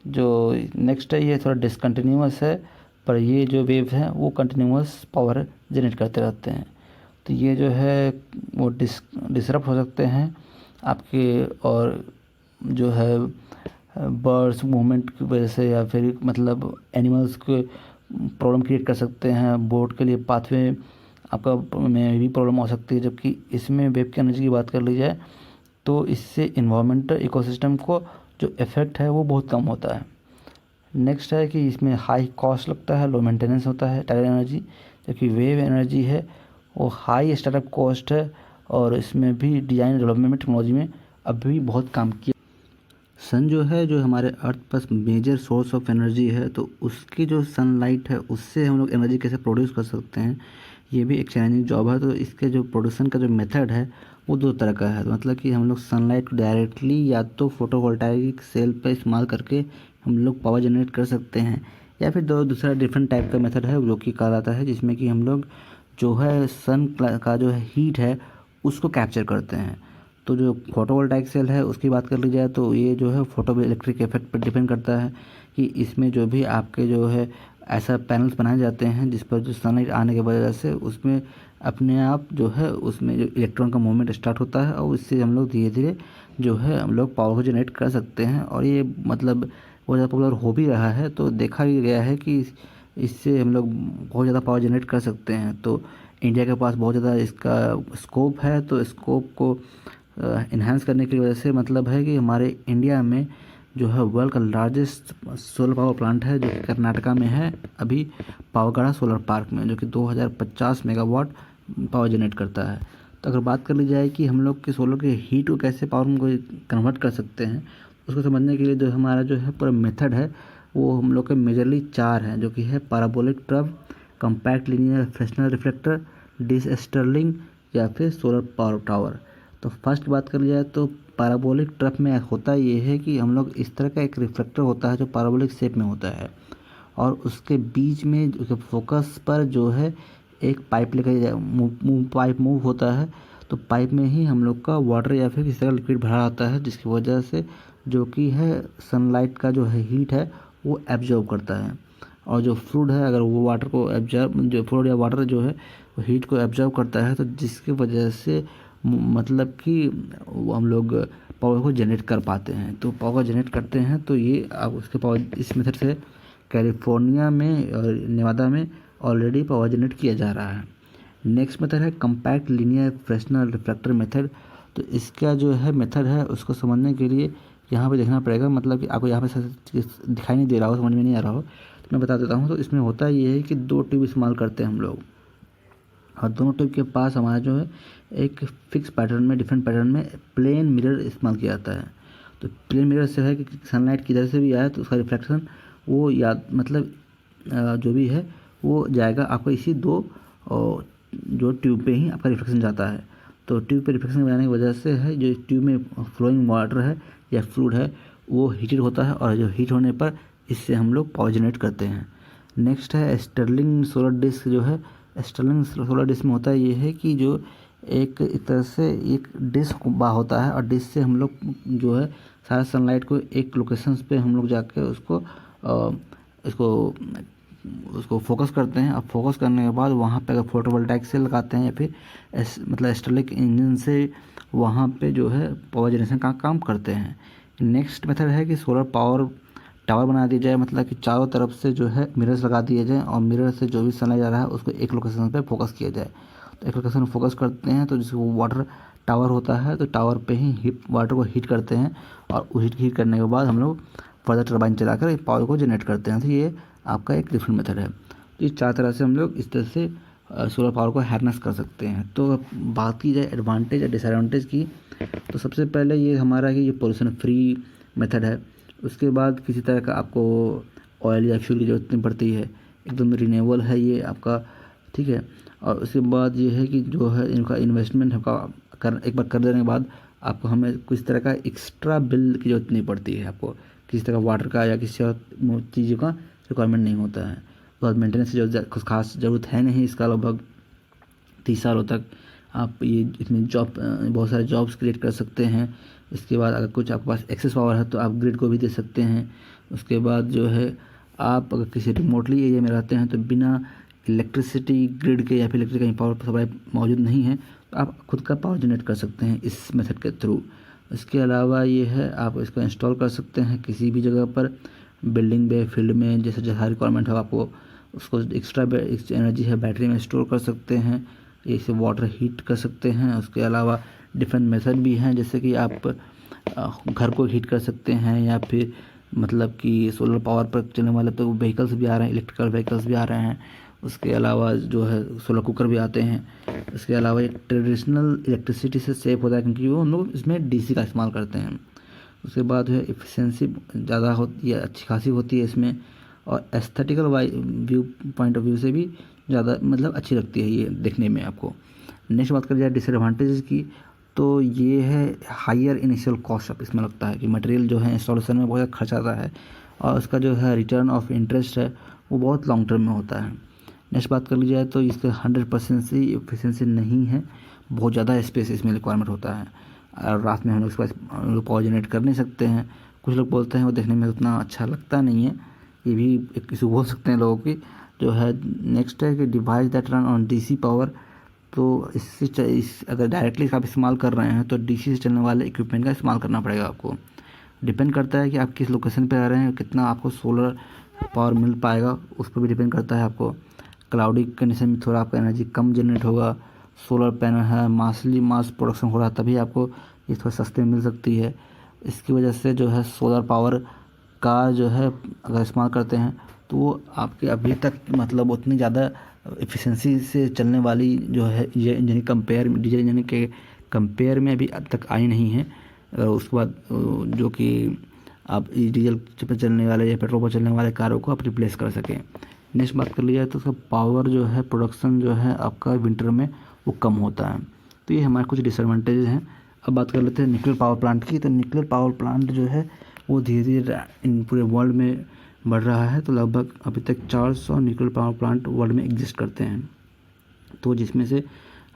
जो नेक्स्ट है ये थोड़ा डिसकंटिन्यूअस है, पर ये जो वेव हैं वो कंटिन्यूअस पावर जनरेट करते रहते हैं। तो ये जो है वो डिसरप्ट हो सकते हैं आपके, और जो है बर्ड्स मूवमेंट की वजह से, या फिर मतलब एनिमल्स को प्रॉब्लम क्रिएट कर सकते हैं। बोट के लिए पाथवे आपका में भी प्रॉब्लम हो सकती है, जबकि इसमें वेव की एनर्जी की बात कर ली जाए तो इससे इन्वायरमेंटल इकोसिस्टम को जो इफ़ेक्ट है वो बहुत कम होता है। नेक्स्ट है कि इसमें हाई कॉस्ट लगता है, लो मेंटेनेंस होता है टाइडल एनर्जी, जबकि वेव एनर्जी है वो हाई स्टार्टअप कॉस्ट है, और इसमें भी डिज़ाइन डेवलपमेंट टेक्नोलॉजी में अभी बहुत काम किया। सन जो है जो हमारे अर्थ पर मेजर सोर्स ऑफ एनर्जी है, तो उसकी जो सनलाइट है उससे हम लोग एनर्जी कैसे प्रोड्यूस कर सकते हैं, ये भी एक चैलेंजिंग जॉब है। तो इसके जो प्रोडक्शन का जो मेथड है वो दो तरह का है। तो मतलब कि हम लोग सनलाइट को डायरेक्टली या तो फोटोवोल्टाइक सेल पर इस्तेमाल करके हम लोग पावर जनरेट कर सकते हैं, या फिर दूसरा डिफरेंट टाइप का मेथड है जो कि कहलाता है, जिसमें कि हम लोग जो है सन का जो है हीट है उसको कैप्चर करते हैं। तो जो फोटोवोल्टाइक सेल है उसकी बात कर ली जाए तो ये जो है फोटो इलेक्ट्रिक इफेक्ट पर डिपेंड करता है, कि इसमें जो भी आपके जो है ऐसा पैनल्स बनाए जाते हैं जिस पर जो सनलाइट आने की वजह से उसमें अपने आप जो है उसमें जो इलेक्ट्रॉन का मूवमेंट स्टार्ट होता है, और उससे हम लोग धीरे धीरे जो है हम लोग पावर को जनरेट कर सकते हैं। और ये मतलब बहुत ज़्यादा पॉपुलर हो भी रहा है। तो देखा भी गया है कि इससे हम लोग बहुत ज़्यादा पावर जनरेट कर सकते हैं। तो इंडिया के पास बहुत ज़्यादा इसका स्कोप है। तो स्कोप को इन्हांस करने की वजह से मतलब है कि हमारे इंडिया में जो है वर्ल्ड का लार्जेस्ट सोलर पावर प्लांट है, जो कि कर्नाटका में है अभी, पावगढ़ा सोलर पार्क में, जो कि 2050 मेगावाट पावर जनरेट करता है। तो अगर बात कर ली जाए कि हम लोग के सोलर के हीट को कैसे पावर में कोई कन्वर्ट कर सकते हैं, उसको समझने के लिए जो हमारा जो है पूरा मेथड है वो हम लोग के मेजरली 4 हैं, जो कि है parabolic trough, compact linear Fresnel reflector, dish Stirling या फिर सोलर पावर टावर। तो फर्स्ट बात कर लिया जाए तो पैराबोलिक ट्रप में होता ये है कि हम लोग इस तरह का एक रिफ्लेक्टर होता है जो पैराबोलिक शेप में होता है, और उसके बीच में उसके फोकस पर जो है एक पाइप लेकर पाइप मूव होता है। तो पाइप में ही हम लोग का वाटर या फिर किसी तरह लिक्विड भरा होता है, जिसकी वजह से जो कि है सनलाइट का जो है हीट है वो एब्जॉर्ब करता है। और जो फ्लूइड है अगर वो वाटर को एब्जॉर्ब, जो फ्लूइड या वाटर जो है वो हीट को एब्जॉर्ब करता है, तो जिसकी वजह से मतलब कि वो हम लोग पावर को जनरेट कर पाते हैं। तो पावर जनरेट करते हैं तो ये आप उसके पावर इस मेथड से कैलिफोर्निया में और नेवादा में ऑलरेडी पावर जनरेट किया जा रहा है। नेक्स्ट मेथड है compact linear Fresnel reflector method. तो इसका जो है मेथड है उसको समझने के लिए यहाँ पे देखना पड़ेगा, मतलब कि आपको यहाँ पे दिखाई नहीं दे रहा हो, समझ में नहीं आ रहा हो तो मैं बता देता हूँ। तो इसमें होता ये है कि 2 ट्यूब इस्तेमाल करते हैं हम लोग, और दोनों ट्यूब के पास हमारा जो है एक फिक्स पैटर्न में, डिफरेंट पैटर्न में प्लेन मिरर इस्तेमाल किया जाता है। तो प्लेन मिरर से है कि सनलाइट किधर से भी आए तो उसका रिफ्लेक्शन वो याद मतलब जो भी है वो जाएगा आपको इसी 2 जो ट्यूब पे ही आपका रिफ्लेक्शन जाता है। तो ट्यूब पे रिफ्लेक्शन जाने की वजह से है जो ट्यूब में फ्लोइंग वाटर है या फ्लूइड है वो हीटेड होता है, और जो हीट होने पर इससे हम लोग पावर जनरेट करते हैं। नेक्स्ट है स्टर्लिंग सोलर डिस्क। जो है स्टर्लिंग सोलर डिस्क में होता ये है कि जो एक तरह से एक डिस्क बा होता है, और डिस्क से हम लोग जो है सारा सनलाइट को एक लोकेशन पे हम लोग जाके उसको फोकस करते हैं। अब फोकस करने के बाद वहाँ पे अगर फोटोवोल्टाइक सेल लगाते हैं या फिर मतलब स्टर्लिंग इंजन से वहाँ पे जो है पावर जनरेशन का काम करते हैं। नेक्स्ट मेथड है कि सोलर पावर टावर बना दिया जाए, मतलब कि चारों तरफ से जो है मिरर्स लगा दिए जाए, और मिरर से जो भी सनलाइट आ रहा है उसको एक लोकेशन पे फोकस किया जाए। तो एक लोकेशन फोकस करते हैं तो जिसको वाटर टावर होता है, तो टावर पे ही वाटर को हीट करते हैं, और हीट करने के बाद हम लोग फर्दर टर्बाइन चलाकर पावर को जनरेट करते हैं। तो ये आपका एक डिफरेंट मेथड है। तो ये 4 तरह से हम लोग इस तरह से सोलर पावर को हार्नेस कर सकते हैं। तो बात की जाए एडवांटेज या डिसएडवांटेज की, तो सबसे पहले ये हमारा कि ये पोल्यूशन फ्री मेथड है। उसके बाद किसी तरह का आपको ऑयल या फ्यूल की ज़रूरत नहीं पड़ती है, एकदम रिन्यूएबल है ये आपका, ठीक है। और उसके बाद ये है कि जो है इनका इन्वेस्टमेंट एक बार कर देने के बाद आपको हमें किसी तरह का एक्स्ट्रा बिल की ज़रूरत नहीं पड़ती है, आपको किसी तरह वाटर का या किसी और चीज़ों का रिक्वायरमेंट नहीं होता है। तो मेंटेनेंस की कुछ खास ज़रूरत है नहीं इसका। लगभग 30 सालों तक आप ये इसमें बहुत सारे जॉब्स क्रिएट कर सकते हैं। इसके बाद अगर कुछ आपके पास एक्सेस पावर है तो आप ग्रिड को भी दे सकते हैं। उसके बाद जो है आप अगर किसी रिमोटली एरिया में रहते हैं तो बिना इलेक्ट्रिसिटी ग्रिड के या फिर इलेक्ट्रिक कहीं पावर सप्लाई मौजूद नहीं है तो आप खुद का पावर जनरेट कर सकते हैं इस मेथड के थ्रू। इसके अलावा ये है आप इसको इंस्टॉल कर सकते हैं किसी भी जगह पर, बिल्डिंग में, फील्ड में, जैसे जहाँ रिक्वायरमेंट हो आपको उसको एक्स्ट्रा एनर्जी है बैटरी में स्टोर कर सकते हैं, इसे वाटर हीट कर सकते हैं। उसके अलावा डिफरेंट मेथड भी हैं, जैसे कि आप घर को हीट कर सकते हैं, या फिर मतलब कि सोलर पावर पर चलने वाले तो व्हीकल्स भी आ रहे हैं, इलेक्ट्रिकल व्हीकल्स भी आ रहे हैं। उसके अलावा जो है सोलर कुकर भी आते हैं। इसके अलावा ये ट्रेडिशनल इलेक्ट्रिसिटी से सेव होता है क्योंकि वो हम लोग इसमें डीसी का इस्तेमाल करते हैं। उसके बाद जो है एफिशिएंसी ज़्यादा होती है, अच्छी खासी होती है इसमें, और एस्थेटिकल पॉइंट ऑफ व्यू से भी ज़्यादा मतलब अच्छी लगती है ये देखने में आपको। नेक्स्ट बात करें जाए डिसएडवांटेजेस की, तो ये है हायर इनिशियल कॉस्ट। अब इसमें लगता है कि मटेरियल जो है इंस्टॉलेशन में बहुत ज़्यादा खर्च आता है, और उसका जो है रिटर्न ऑफ इंटरेस्ट है वो बहुत लॉन्ग टर्म में होता है। नेक्स्ट बात कर ली जाए तो इसका 100% से एफिशिएंसी नहीं है, बहुत ज़्यादा स्पेस इसमें रिक्वायरमेंट होता है, और रात में हम लोग इसके पास पावर जनरेट कर नहीं सकते हैं। कुछ लोग बोलते हैं वो देखने में उतना अच्छा लगता नहीं है, ये भी एक इशू बोल सकते हैं लोगों की जो है। नेक्स्ट है कि device that run on DC power, तो अगर डायरेक्टली आप इस्तेमाल कर रहे हैं तो डीसी से चलने वाले इक्विपमेंट का इस्तेमाल करना पड़ेगा आपको। डिपेंड करता है कि आप किस लोकेशन पे आ रहे हैं, कितना आपको सोलर पावर मिल पाएगा, उस पर भी डिपेंड करता है। आपको क्लाउडी कंडीशन में थोड़ा आपका एनर्जी कम जनरेट होगा, सोलर पैनल है, मास प्रोडक्शन हो रहा है, तभी आपको ये थोड़ा सस्ते में मिल सकती है। इसकी वजह से जो है सोलर पावर का जो है अगर इस्तेमाल करते हैं तो वो आपके अभी तक मतलब उतनी ज़्यादा एफिशिएंसी से चलने वाली जो है ये इंजन कंपेयर डीजल इंजन के कंपेयर में अभी अब तक आई नहीं है। उसके बाद जो कि आप डीजल पर चलने वाले या पेट्रोल पर चलने वाले कारों को आप रिप्लेस कर सकें। नेक्स्ट बात कर लिया तो उसका पावर जो है प्रोडक्शन जो है आपका विंटर में वो कम होता है। तो ये हमारे कुछ डिसएडवांटेज हैं। अब बात कर लेते हैं न्यूक्लियर पावर प्लांट की। तो न्यूक्लियर पावर प्लांट जो है वो धीरे धीरे इन पूरे वर्ल्ड में बढ़ रहा है। तो लगभग अभी तक 400 न्यूक्लियर पावर प्लांट वर्ल्ड में एग्जिस्ट करते हैं। तो जिसमें से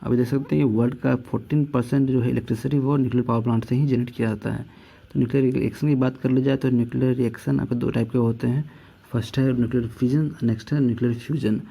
अभी देख सकते हैं वर्ल्ड का 14% जो है इलेक्ट्रिसिटी वो न्यूक्लियर पावर प्लांट से ही जनरेट किया जाता है। तो न्यूक्लियर रिएक्शन की बात कर ली जाए तो न्यूक्लियर रिएक्शन आपके 2 टाइप के होते हैं। फर्स्ट है न्यूक्लियर फिजन, नेक्स्ट है न्यूक्लियर फ्यूजन।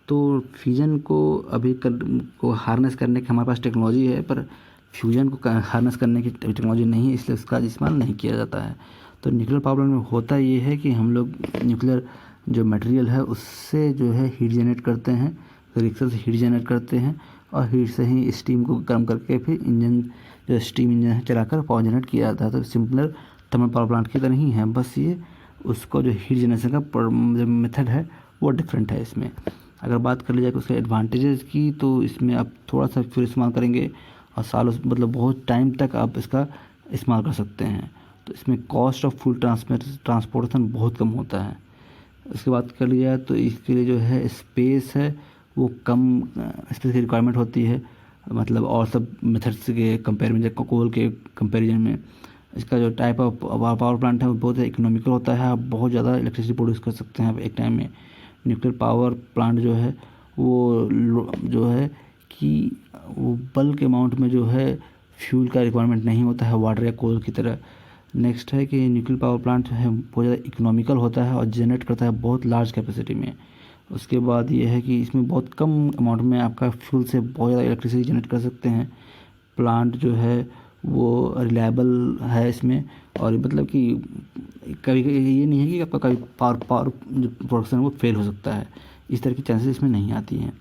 तो फ्यूजन को अभी को हार्नेस करने की हमारे पास टेक्नोलॉजी है, पर फ्यूजन को हार्नेस करने की टेक्नोलॉजी नहीं है, इसलिए उसका इस्तेमाल नहीं किया जाता है। तो न्यूक्लियर पावर प्लांट में होता ये है कि हम लोग न्यूक्लियर जो मटेरियल है उससे जो है हीट जनरेट करते हैं, रिएक्टर से हीट जनरेट करते हैं और हीट से ही स्टीम को गर्म करके फिर इंजन जो स्टीम इंजन है चलाकर पावर जनरेट किया जाता है। तो सिंपलर थर्मल पावर प्लांट की तरह ही है, बस ये उसको जो हीट जनरेशन का मेथड है वो डिफरेंट है इसमें। अगर बात कर ली जाए उसके एडवांटेजेस की तो इसमें आप थोड़ा सा फ्यूल इस्तेमाल करेंगे और सालों मतलब बहुत टाइम तक आप इसका इस्तेमाल कर सकते हैं। तो इसमें कॉस्ट ऑफ फ्यूल ट्रांसपोर्टेशन बहुत कम होता है। उसके बाद कर लिया जाए तो इसके लिए जो है स्पेस है वो कम स्पेस की रिक्वायरमेंट होती है, मतलब और सब मेथड्स के कंपेयर में, जब कोल के कंपैरिजन में इसका जो टाइप ऑफ पावर प्लांट है वो बहुत इकोनॉमिकल होता है। आप बहुत ज़्यादा इलेक्ट्रिसिटी प्रोड्यूस कर सकते हैं आप एक टाइम में। न्यूक्लियर पावर प्लांट जो है वो जो है कि वो बल्क अमाउंट में जो है फ्यूल का रिक्वायरमेंट नहीं होता है वाटर या कोल की तरह। नेक्स्ट है कि न्यूक्लियर पावर प्लांट जो है बहुत ज़्यादा इकोनॉमिकल होता है और जनरेट करता है बहुत लार्ज कैपेसिटी में। उसके बाद ये है कि इसमें बहुत कम अमाउंट में आपका फ्यूल से बहुत ज़्यादा इलेक्ट्रिसिटी जनरेट कर सकते हैं। प्लांट जो है वो रिलायबल है इसमें, और मतलब कि कभी ये नहीं है कि आपका कभी पावर जो प्रोडक्शन है वो फेल हो सकता है, इस तरह की चांसेस इसमें नहीं आती हैं।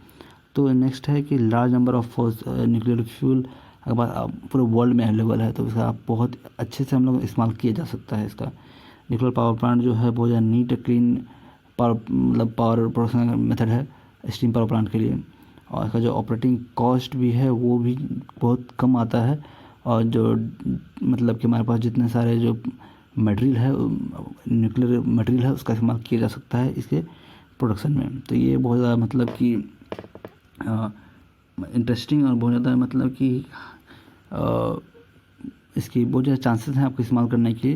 तो नेक्स्ट है कि large number of nuclear fuel अगर बात पूरे वर्ल्ड में अवेलेबल है तो इसका आप बहुत अच्छे से हम लोग इस्तेमाल किया जा सकता है इसका। न्यूक्लियर पावर प्लांट जो है बहुत ज़्यादा neat clean power production method है स्टीम पावर प्लांट के लिए, और इसका जो ऑपरेटिंग कॉस्ट भी है वो भी बहुत कम आता है। और जो मतलब कि हमारे पास जितने सारे जो मटेरियल है न्यूक्लियर मटेरियल है उसका इस्तेमाल किया जा सकता है इसके प्रोडक्शन में। तो ये बहुत ज़्यादा मतलब कि इंटरेस्टिंग और बहुत ज़्यादा मतलब कि इसकी बहुत ज़्यादा चांसेस हैं आपको इस्तेमाल करने की,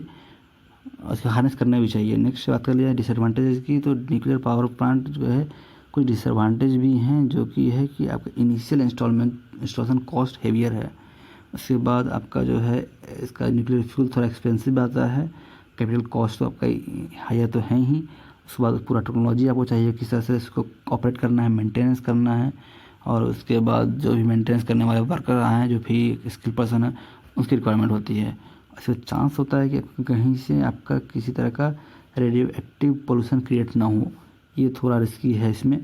उसको हार्नेस करना भी चाहिए। नेक्स्ट बात कर लिया डिसएडवांटेजेस की। तो न्यूक्लियर पावर प्लांट जो है कुछ डिसएडवांटेज भी हैं, जो कि है कि आपका इनिशियल इंस्टॉलेशन कॉस्ट हेवियर है। उसके बाद आपका जो है इसका न्यूक्लियर फ्यूल थोड़ा एक्सपेंसिव आता है, कैपिटल कॉस्ट तो आपका हायर तो है ही। उसके बाद पूरा टेक्नोलॉजी आपको चाहिए किस तरह से इसको ऑपरेट करना है, मेंटेनेंस करना है, और उसके बाद जो भी मेंटेनेंस करने वाले वर्कर आए हैं जो भी स्किल पर्सन है उसकी रिक्वायरमेंट होती है। ऐसे चांस होता है कि कहीं से आपका किसी तरह का रेडियो एक्टिव पोल्यूशन क्रिएट ना हो, ये थोड़ा रिस्की है इसमें।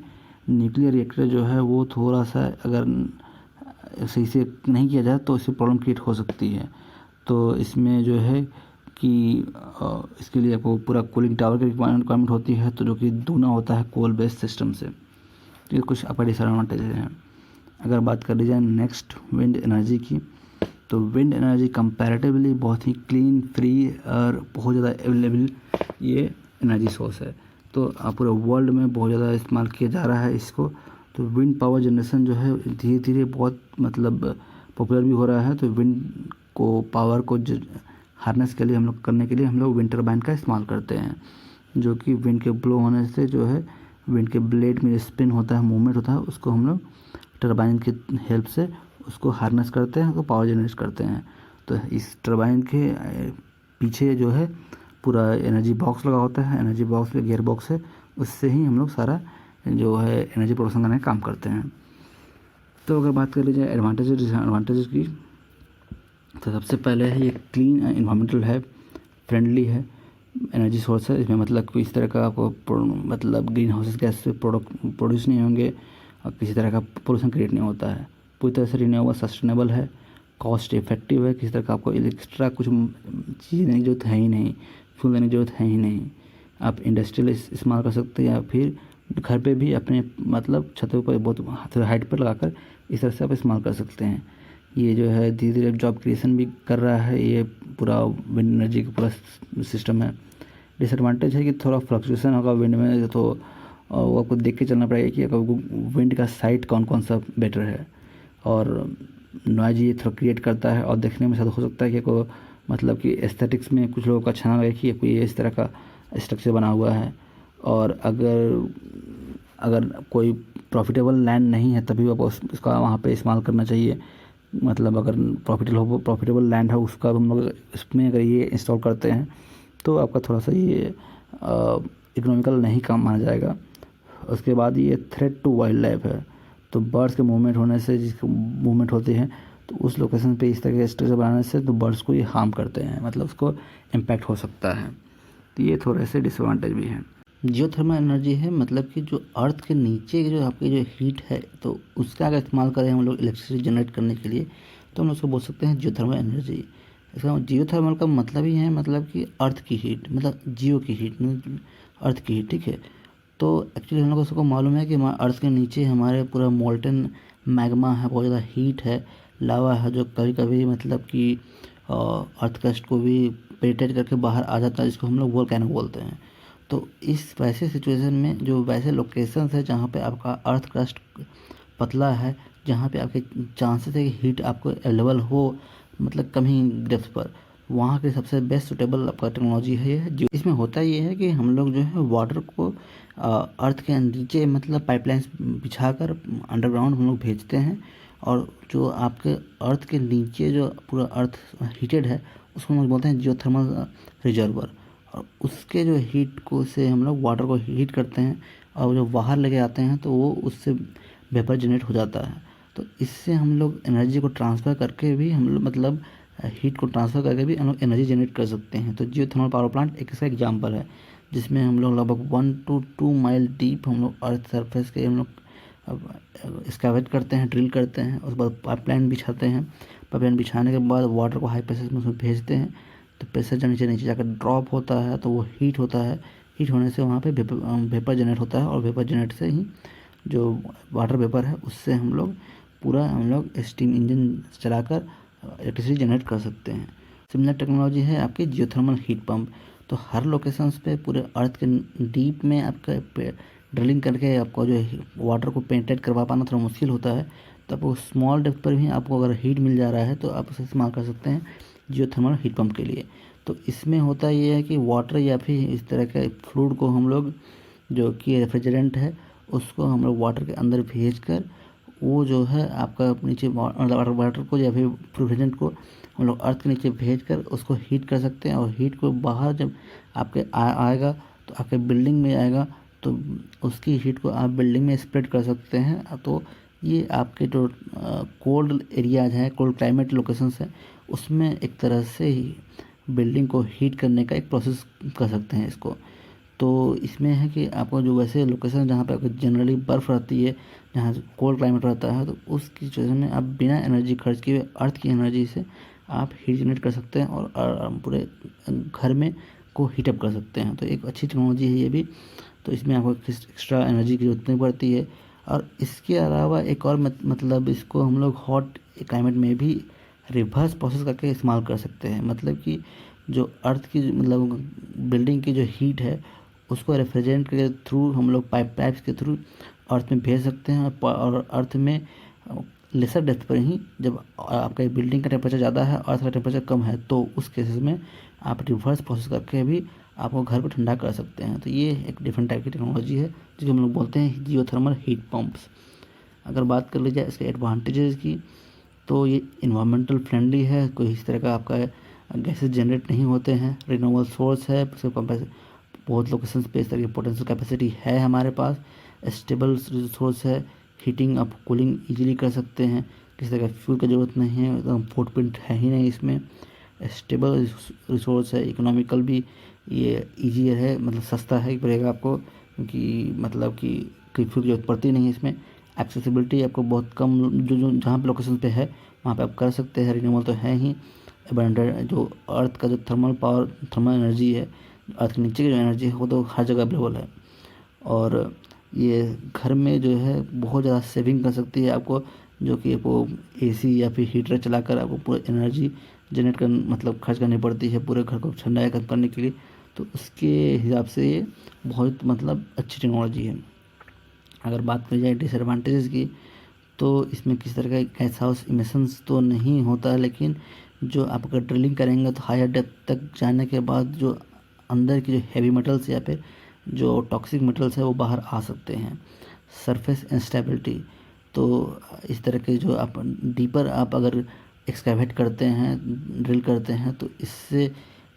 न्यूक्लियर रिएक्टर जो है वो थोड़ा सा अगर सही से नहीं किया जाए तो इससे प्रॉब्लम क्रिएट हो सकती है। तो इसमें जो है कि इसके लिए आपको पूरा कूलिंग टावर की रिक्वायरमेंट होती है, तो जो कि दूना होता है कोल बेस्ड सिस्टम से। तो ये कुछ आपका डिसएडवांटेज हैं। अगर बात कर ली जाए नेक्स्ट विंड एनर्जी की, तो विंड एनर्जी कंपैरेटिवली बहुत ही क्लीन, फ्री और बहुत ज़्यादा अवेलेबल ये एनर्जी सोर्स है। तो पूरे वर्ल्ड में बहुत ज़्यादा इस्तेमाल किया जा रहा है इसको। तो विंड पावर जनरेशन जो है धीरे धीरे बहुत मतलब पॉपुलर भी हो रहा है। तो विंड को पावर को हार्नेस के लिए हम लोग करने के लिए हम लोग विंड टरबाइन का इस्तेमाल करते हैं, जो कि विंड के ब्लो होने से जो है विंड के ब्लेड में स्पिन होता है, मूवमेंट होता है, उसको हम लोग टरबाइन की हेल्प से उसको हार्नेस करते हैं, उसको पावर जनरेट करते हैं। तो इस टरबाइन के पीछे जो है पूरा एनर्जी बॉक्स लगा होता है, एनर्जी बॉक्स में गियर बॉक्स है, उससे ही हम लोग सारा जो है एनर्जी प्रोडक्शन करने का काम करते हैं। तो अगर बात कर ली जाए एडवांटेजेस की, तो सबसे पहले है ये क्लीन एनवायरमेंटल है, फ्रेंडली है, एनर्जी सोर्स है। इसमें मतलब कोई इस तरह का आपको मतलब ग्रीन हाउसेस गैस से प्रोड्यूस नहीं होंगे और किसी तरह का पोल्यूशन क्रिएट नहीं होता है। पूरी तरह से रिन्यूएबल, सस्टेनेबल है, कॉस्ट इफेक्टिव है। किसी तरह का आपको एक्स्ट्रा कुछ चीज़ देने की जरूरत है ही नहीं, फ्यूल देने की जरूरत है ही नहीं। आप इंडस्ट्रियल इस्तेमाल कर सकते हैं या फिर घर पे भी अपने मतलब छतों पर बहुत हाइट पर लगाकर इस तरह से आप इस्तेमाल कर सकते हैं। ये जो है धीरे धीरे जॉब क्रिएशन भी कर रहा है, ये पूरा विंड एनर्जी का पूरा सिस्टम है। डिसएडवांटेज है कि थोड़ा फ्लक्चुएशन होगा विंड में, तो वो आपको देख के चलना पड़ेगा कि विंड का साइट कौन कौन सा बेटर है। और नॉइज ये थोड़ा क्रिएट करता है और देखने में शायद हो सकता है कि कोई मतलब कि एस्थेटिक्स में कुछ लोगों का अच्छा ना लगे कि कोई इस तरह का स्ट्रक्चर बना हुआ है। और अगर कोई प्रॉफिटेबल लैंड नहीं है तभी आप उसका वहाँ पे इस्तेमाल करना चाहिए। मतलब अगर प्रॉफिटेबल लैंड है उसका हम लोग इसमें अगर ये इंस्टॉल करते हैं तो आपका थोड़ा सा ये इकोनॉमिकल नहीं काम माना जाएगा। उसके बाद ये थ्रेट टू वाइल्ड लाइफ है, तो बर्ड्स के मूवमेंट होने से, जिसको मूवमेंट होती है तो उस लोकेशन पे इस तरह के स्ट्रक्चर बनाने से तो बर्ड्स को ये हार्म करते हैं, मतलब उसको इम्पैक्ट हो सकता है। तो ये थोड़े से डिसएडवांटेज भी हैं। जियोथर्मल एनर्जी है मतलब कि जो अर्थ के नीचे जो आपकी जो हीट है तो उसका अगर इस्तेमाल करें हम लोग इलेक्ट्रिसिटी जनरेट करने के लिए तो हम उसको बोल सकते हैं जियोथर्मल एनर्जी। इसका जियोथर्मल का मतलब ही है मतलब कि अर्थ की हीट, मतलब जियो की हीट, अर्थ की हीट, ठीक है। तो एक्चुअली हम लोग सबको मालूम है कि हमारे अर्थ के नीचे हमारे पूरा मोल्टन मैग्मा है, बहुत ज़्यादा हीट है, लावा है, जो कभी कभी मतलब कि अर्थ क्रस्ट को भी पेनिट्रेट करके बाहर आ जाता है, जिसको हम लोग वोल्केनो बोलते हैं। तो इस वैसे सिचुएशन में जो वैसे लोकेशंस है जहाँ पे आपका अर्थ क्रस्ट पतला है, जहाँ पे आपके चांसेस है कि हीट आपको अवेलेबल हो, मतलब कम ही डेप्थ पर, वहाँ के सबसे बेस्ट सुटेबल आपका टेक्नोलॉजी है ये। जो इसमें होता ये है कि हम लोग जो है वाटर को अर्थ के नीचे मतलब पाइपलाइंस बिछाकर अंडरग्राउंड हम लोग भेजते हैं, और जो आपके अर्थ के नीचे जो पूरा अर्थ हीटेड है उसको हम लोग बोलते हैं जियोथर्मल रिजर्वर। और उसके जो हीट को से हम लोग वाटर को हीट करते हैं और जो बाहर लेके आते हैं तो वो उससे वेपर जनरेट हो जाता है। तो इससे हम लोग एनर्जी को ट्रांसफ़र करके भी हम लोग मतलब हीट को ट्रांसफ़र करके भी हम लोग एनर्जी जनरेट कर सकते हैं। तो जियोथर्मल पावर प्लांट एक इसका एग्जांपल है, जिसमें हम लोग लगभग 1 to 2 माइल डीप हम लोग अर्थ सरफेस के हम लोग एक्सकैवेट करते हैं, ड्रिल करते हैं, उसके बाद पाइपलाइन बिछाते हैं। पाइपलाइन बिछाने के बाद वाटर को हाई प्रेशर में उसमें भेजते हैं, तो प्रेशर जब नीचे नीचे जाकर ड्रॉप होता है तो वो हीट होता है। हीट होने से वहाँ पे वेपर जनरेट होता है, और वेपर जनरेट से ही जो वाटर वेपर है उससे हम लोग स्टीम इंजन चलाकर इलेक्ट्रिसिटी जनरेट कर सकते हैं। सिमिलर टेक्नोलॉजी है आपकी जियोथर्मल हीट पंप। तो हर लोकेशंस पे पूरे अर्थ के डीप में आपका ड्रिलिंग करके आपको जो वाटर को पेनिट्रेट करवा पाना थोड़ा मुश्किल होता है, तो आपको स्मॉल डेप्थ पर भी आपको अगर हीट मिल जा रहा है तो आप उसे इस्तेमाल कर सकते हैं जियोथर्मल हीट पंप के लिए। तो इसमें होता ये है कि वाटर या फिर इस तरह के फ्लूइड को हम लोग, जो कि रेफ्रिजरेंट है, उसको हम लोग वाटर के अंदर भेज कर वो जो है आपका नीचे वाटर को या फिर रेफ्रिजरेंट को हम लोग अर्थ के नीचे भेज कर उसको हीट कर सकते हैं। और हीट को बाहर जब आपके आएगा तो आपके बिल्डिंग में आएगा, तो उसकी हीट को आप बिल्डिंग में स्प्रेड कर सकते हैं। तो ये आपके जो कोल्ड एरियाज हैं, कोल्ड क्लाइमेट लोकेशंस हैं, उसमें एक तरह से ही बिल्डिंग को हीट करने का एक प्रोसेस कर सकते हैं इसको। तो इसमें है कि आपको जो वैसे लोकेशन जहाँ पे आपको जनरली बर्फ़ रहती है, जहाँ कोल्ड क्लाइमेट रहता है, तो उस सिचुएशन में आप बिना एनर्जी खर्च किए अर्थ की एनर्जी से आप हीट जनरेट कर सकते हैं और पूरे घर में को हीटअप कर सकते हैं। तो एक अच्छी टेक्नोलॉजी है ये भी। तो इसमें आपको एक्स्ट्रा एनर्जी की जरूरत नहीं पड़ती है। और इसके अलावा एक और मतलब इसको हम लोग हॉट क्लाइमेट में भी रिवर्स प्रोसेस करके इस्तेमाल कर सकते हैं। मतलब कि जो अर्थ की मतलब बिल्डिंग की जो हीट है उसको रेफ्रिजरेंट के थ्रू हम लोग पाइप्स के थ्रू अर्थ में भेज सकते हैं। और अर्थ में लेसर डेप्थ पर ही, जब आपका बिल्डिंग का टेम्परेचर ज़्यादा है, अर्थ का टेम्परेचर कम है, तो उस केसेस में आप रिवर्स प्रोसेस करके भी आपको घर को ठंडा कर सकते हैं। तो ये एक डिफरेंट टाइप की टेक्नोलॉजी है जिसको हम लोग बोलते हैं जियोथर्मल हीट पंप्स। अगर बात कर ली जाए इसके एडवांटेजेस की, तो ये इन्वायरमेंटल फ्रेंडली है, कोई इस तरह का आपका गैसेस जनरेट नहीं होते हैं, रिन्यूएबल सोर्स है, बहुत लोकेशंस पे इस तरह की पोटेंशियल कैपेसिटी है हमारे पास, स्टेबल सोर्स है, हीटिंग आप कूलिंग इजीली कर सकते हैं, किसी तरह का फ्यूल की ज़रूरत नहीं है, एकदम फुटप्रिंट है ही नहीं इसमें। स्टेबल रिसोर्स है, इकोनॉमिकल भी ये ईजियर है, मतलब सस्ता है पड़ेगा आपको, क्योंकि मतलब कि कोई फ्यूल की जरूरत पड़ती नहीं है इसमें। एक्सेसिबिलिटी आपको बहुत कम, जो जहाँ पे लोकेशन पे है वहाँ पे आप कर सकते हैं, रिन्यूएबल तो है ही। अबंडेंट जो अर्थ का जो थर्मल पावर, थर्मल एनर्जी है, अर्थ के नीचे की जो एनर्जी है वो तो हर जगह अवेलेबल है। और ये घर में जो है बहुत ज़्यादा सेविंग कर सकती है आपको, जो कि आपको एसी या फिर हीटर चलाकर आपको पूरा एनर्जी जनरेट कर मतलब खर्च करनी पड़ती है पूरे घर को ठंडा करने के लिए। तो उसके हिसाब से ये बहुत मतलब अच्छी टेक्नोलॉजी है। अगर बात की जाए डिसएडवांटेजेस की, तो इसमें किसी तरह का गैस हाउस इमिशंस तो नहीं होता है, लेकिन जो आप अगर ड्रिलिंग करेंगे तो हायर डेप्थ तक जाने के बाद जो अंदर की जो हैवी मेटल्स या फिर जो टॉक्सिक मेटल्स है वो बाहर आ सकते हैं। सरफेस इंस्टेबिलिटी, तो इस तरह के जो आप डीपर आप अगर एक्सकैवेट करते हैं, ड्रिल करते हैं, तो इससे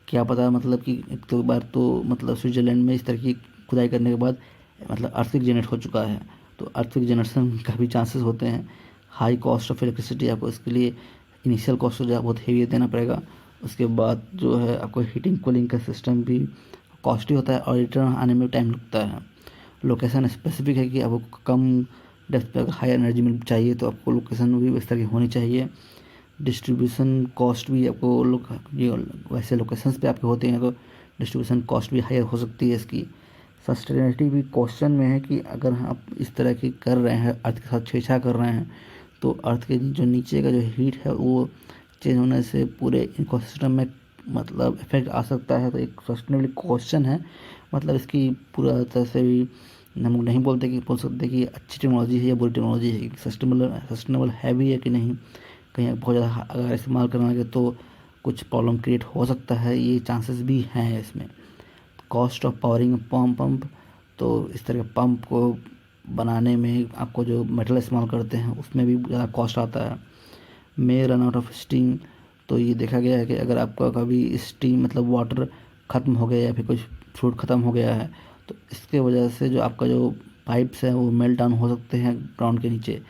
क्या पता मतलब कि एक तो बार तो मतलब स्विट्ज़रलैंड में इस तरह की खुदाई करने के बाद मतलब अर्थक्वेक जनरेट हो चुका है, तो अर्थक्वेक जनरेशन का भी चांसेस होते हैं। हाई कॉस्ट ऑफ इलेक्ट्रिसिटी, आपको इसके लिए इनिशियल कॉस्ट जो है बहुत हेवी देना पड़ेगा। उसके बाद जो है आपको हीटिंग कूलिंग का सिस्टम भी कॉस्टली होता है और रिटर्न आने में टाइम लगता है। लोकेशन स्पेसिफिक है कि आपको कम डेप्थ पे अगर हाई एनर्जी मिल चाहिए तो आपको लोकेशन भी इस तरह की होनी चाहिए। डिस्ट्रीब्यूशन कॉस्ट भी आपको लोग ये वैसे लोकेशंस पे आपके होते हैं तो डिस्ट्रीब्यूशन कॉस्ट भी हायर हो सकती है इसकी। सस्टेनेबिलिटी भी क्वेश्चन में है कि अगर आप इस तरह की कर रहे हैं, अर्थ के साथ छेड़छाड़ कर रहे हैं, तो अर्थ के जो नीचे का जो हीट है वो चेंज होने से पूरे इकोसिस्टम में मतलब इफेक्ट आ सकता है। तो एक सस्टेनेबल क्वेश्चन है, मतलब इसकी पूरा तरह से भी हम लोग नहीं बोल सकते कि अच्छी टेक्नोलॉजी है या बुरी टेक्नोलॉजी है, सस्टेनेबल है भी है कि नहीं। कहीं बहुत ज़्यादा अगर इस्तेमाल करने लगे तो कुछ प्रॉब्लम क्रिएट हो सकता है, ये चांसेस भी हैं इसमें। कॉस्ट ऑफ पावरिंग पंप, तो इस तरह के पंप को बनाने में आपको जो मेटल इस्तेमाल करते हैं उसमें भी ज़्यादा कॉस्ट आता है। मे रन आउट ऑफ स्टीम, तो ये देखा गया है कि अगर आपका कभी स्टीम मतलब वाटर ख़त्म हो गया या फिर कुछ फ्लूइड ख़त्म हो गया है, तो इसके वजह से जो आपका जो पाइप्स हैं वो मेल्ट डाउन हो सकते हैं ग्राउंड के नीचे,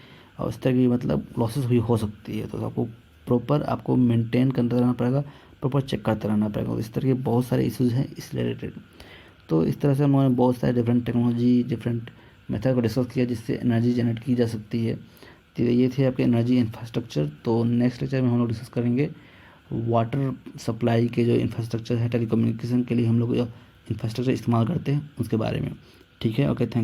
और इस तरह की मतलब लॉसेस हुई हो सकती है। तो आपको प्रॉपर आपको मेंटेन करते रहना पड़ेगा, प्रॉपर चेक करते रहना पड़ेगा। तो इस तरह के बहुत सारे इश्यूज़ हैं इस रिलेटेड। तो इस तरह से हम लोगों ने बहुत सारे डिफरेंट टेक्नोलॉजी, डिफरेंट मेथड को डिस्कस किया जिससे एनर्जी जनरेट की जा सकती है। तो ये थे आपके एनर्जी इंफ्रास्ट्रक्चर। तो नेक्स्ट लेक्चर में हम लोग डिस्कस करेंगे वाटर सप्लाई के जो इंफ्रास्ट्रक्चर है, टेलीकम्युनिकेशन के लिए हम लोग जो इंफ्रास्ट्रक्चर इस्तेमाल करते हैं उसके बारे में। ठीक है, ओके, थैंक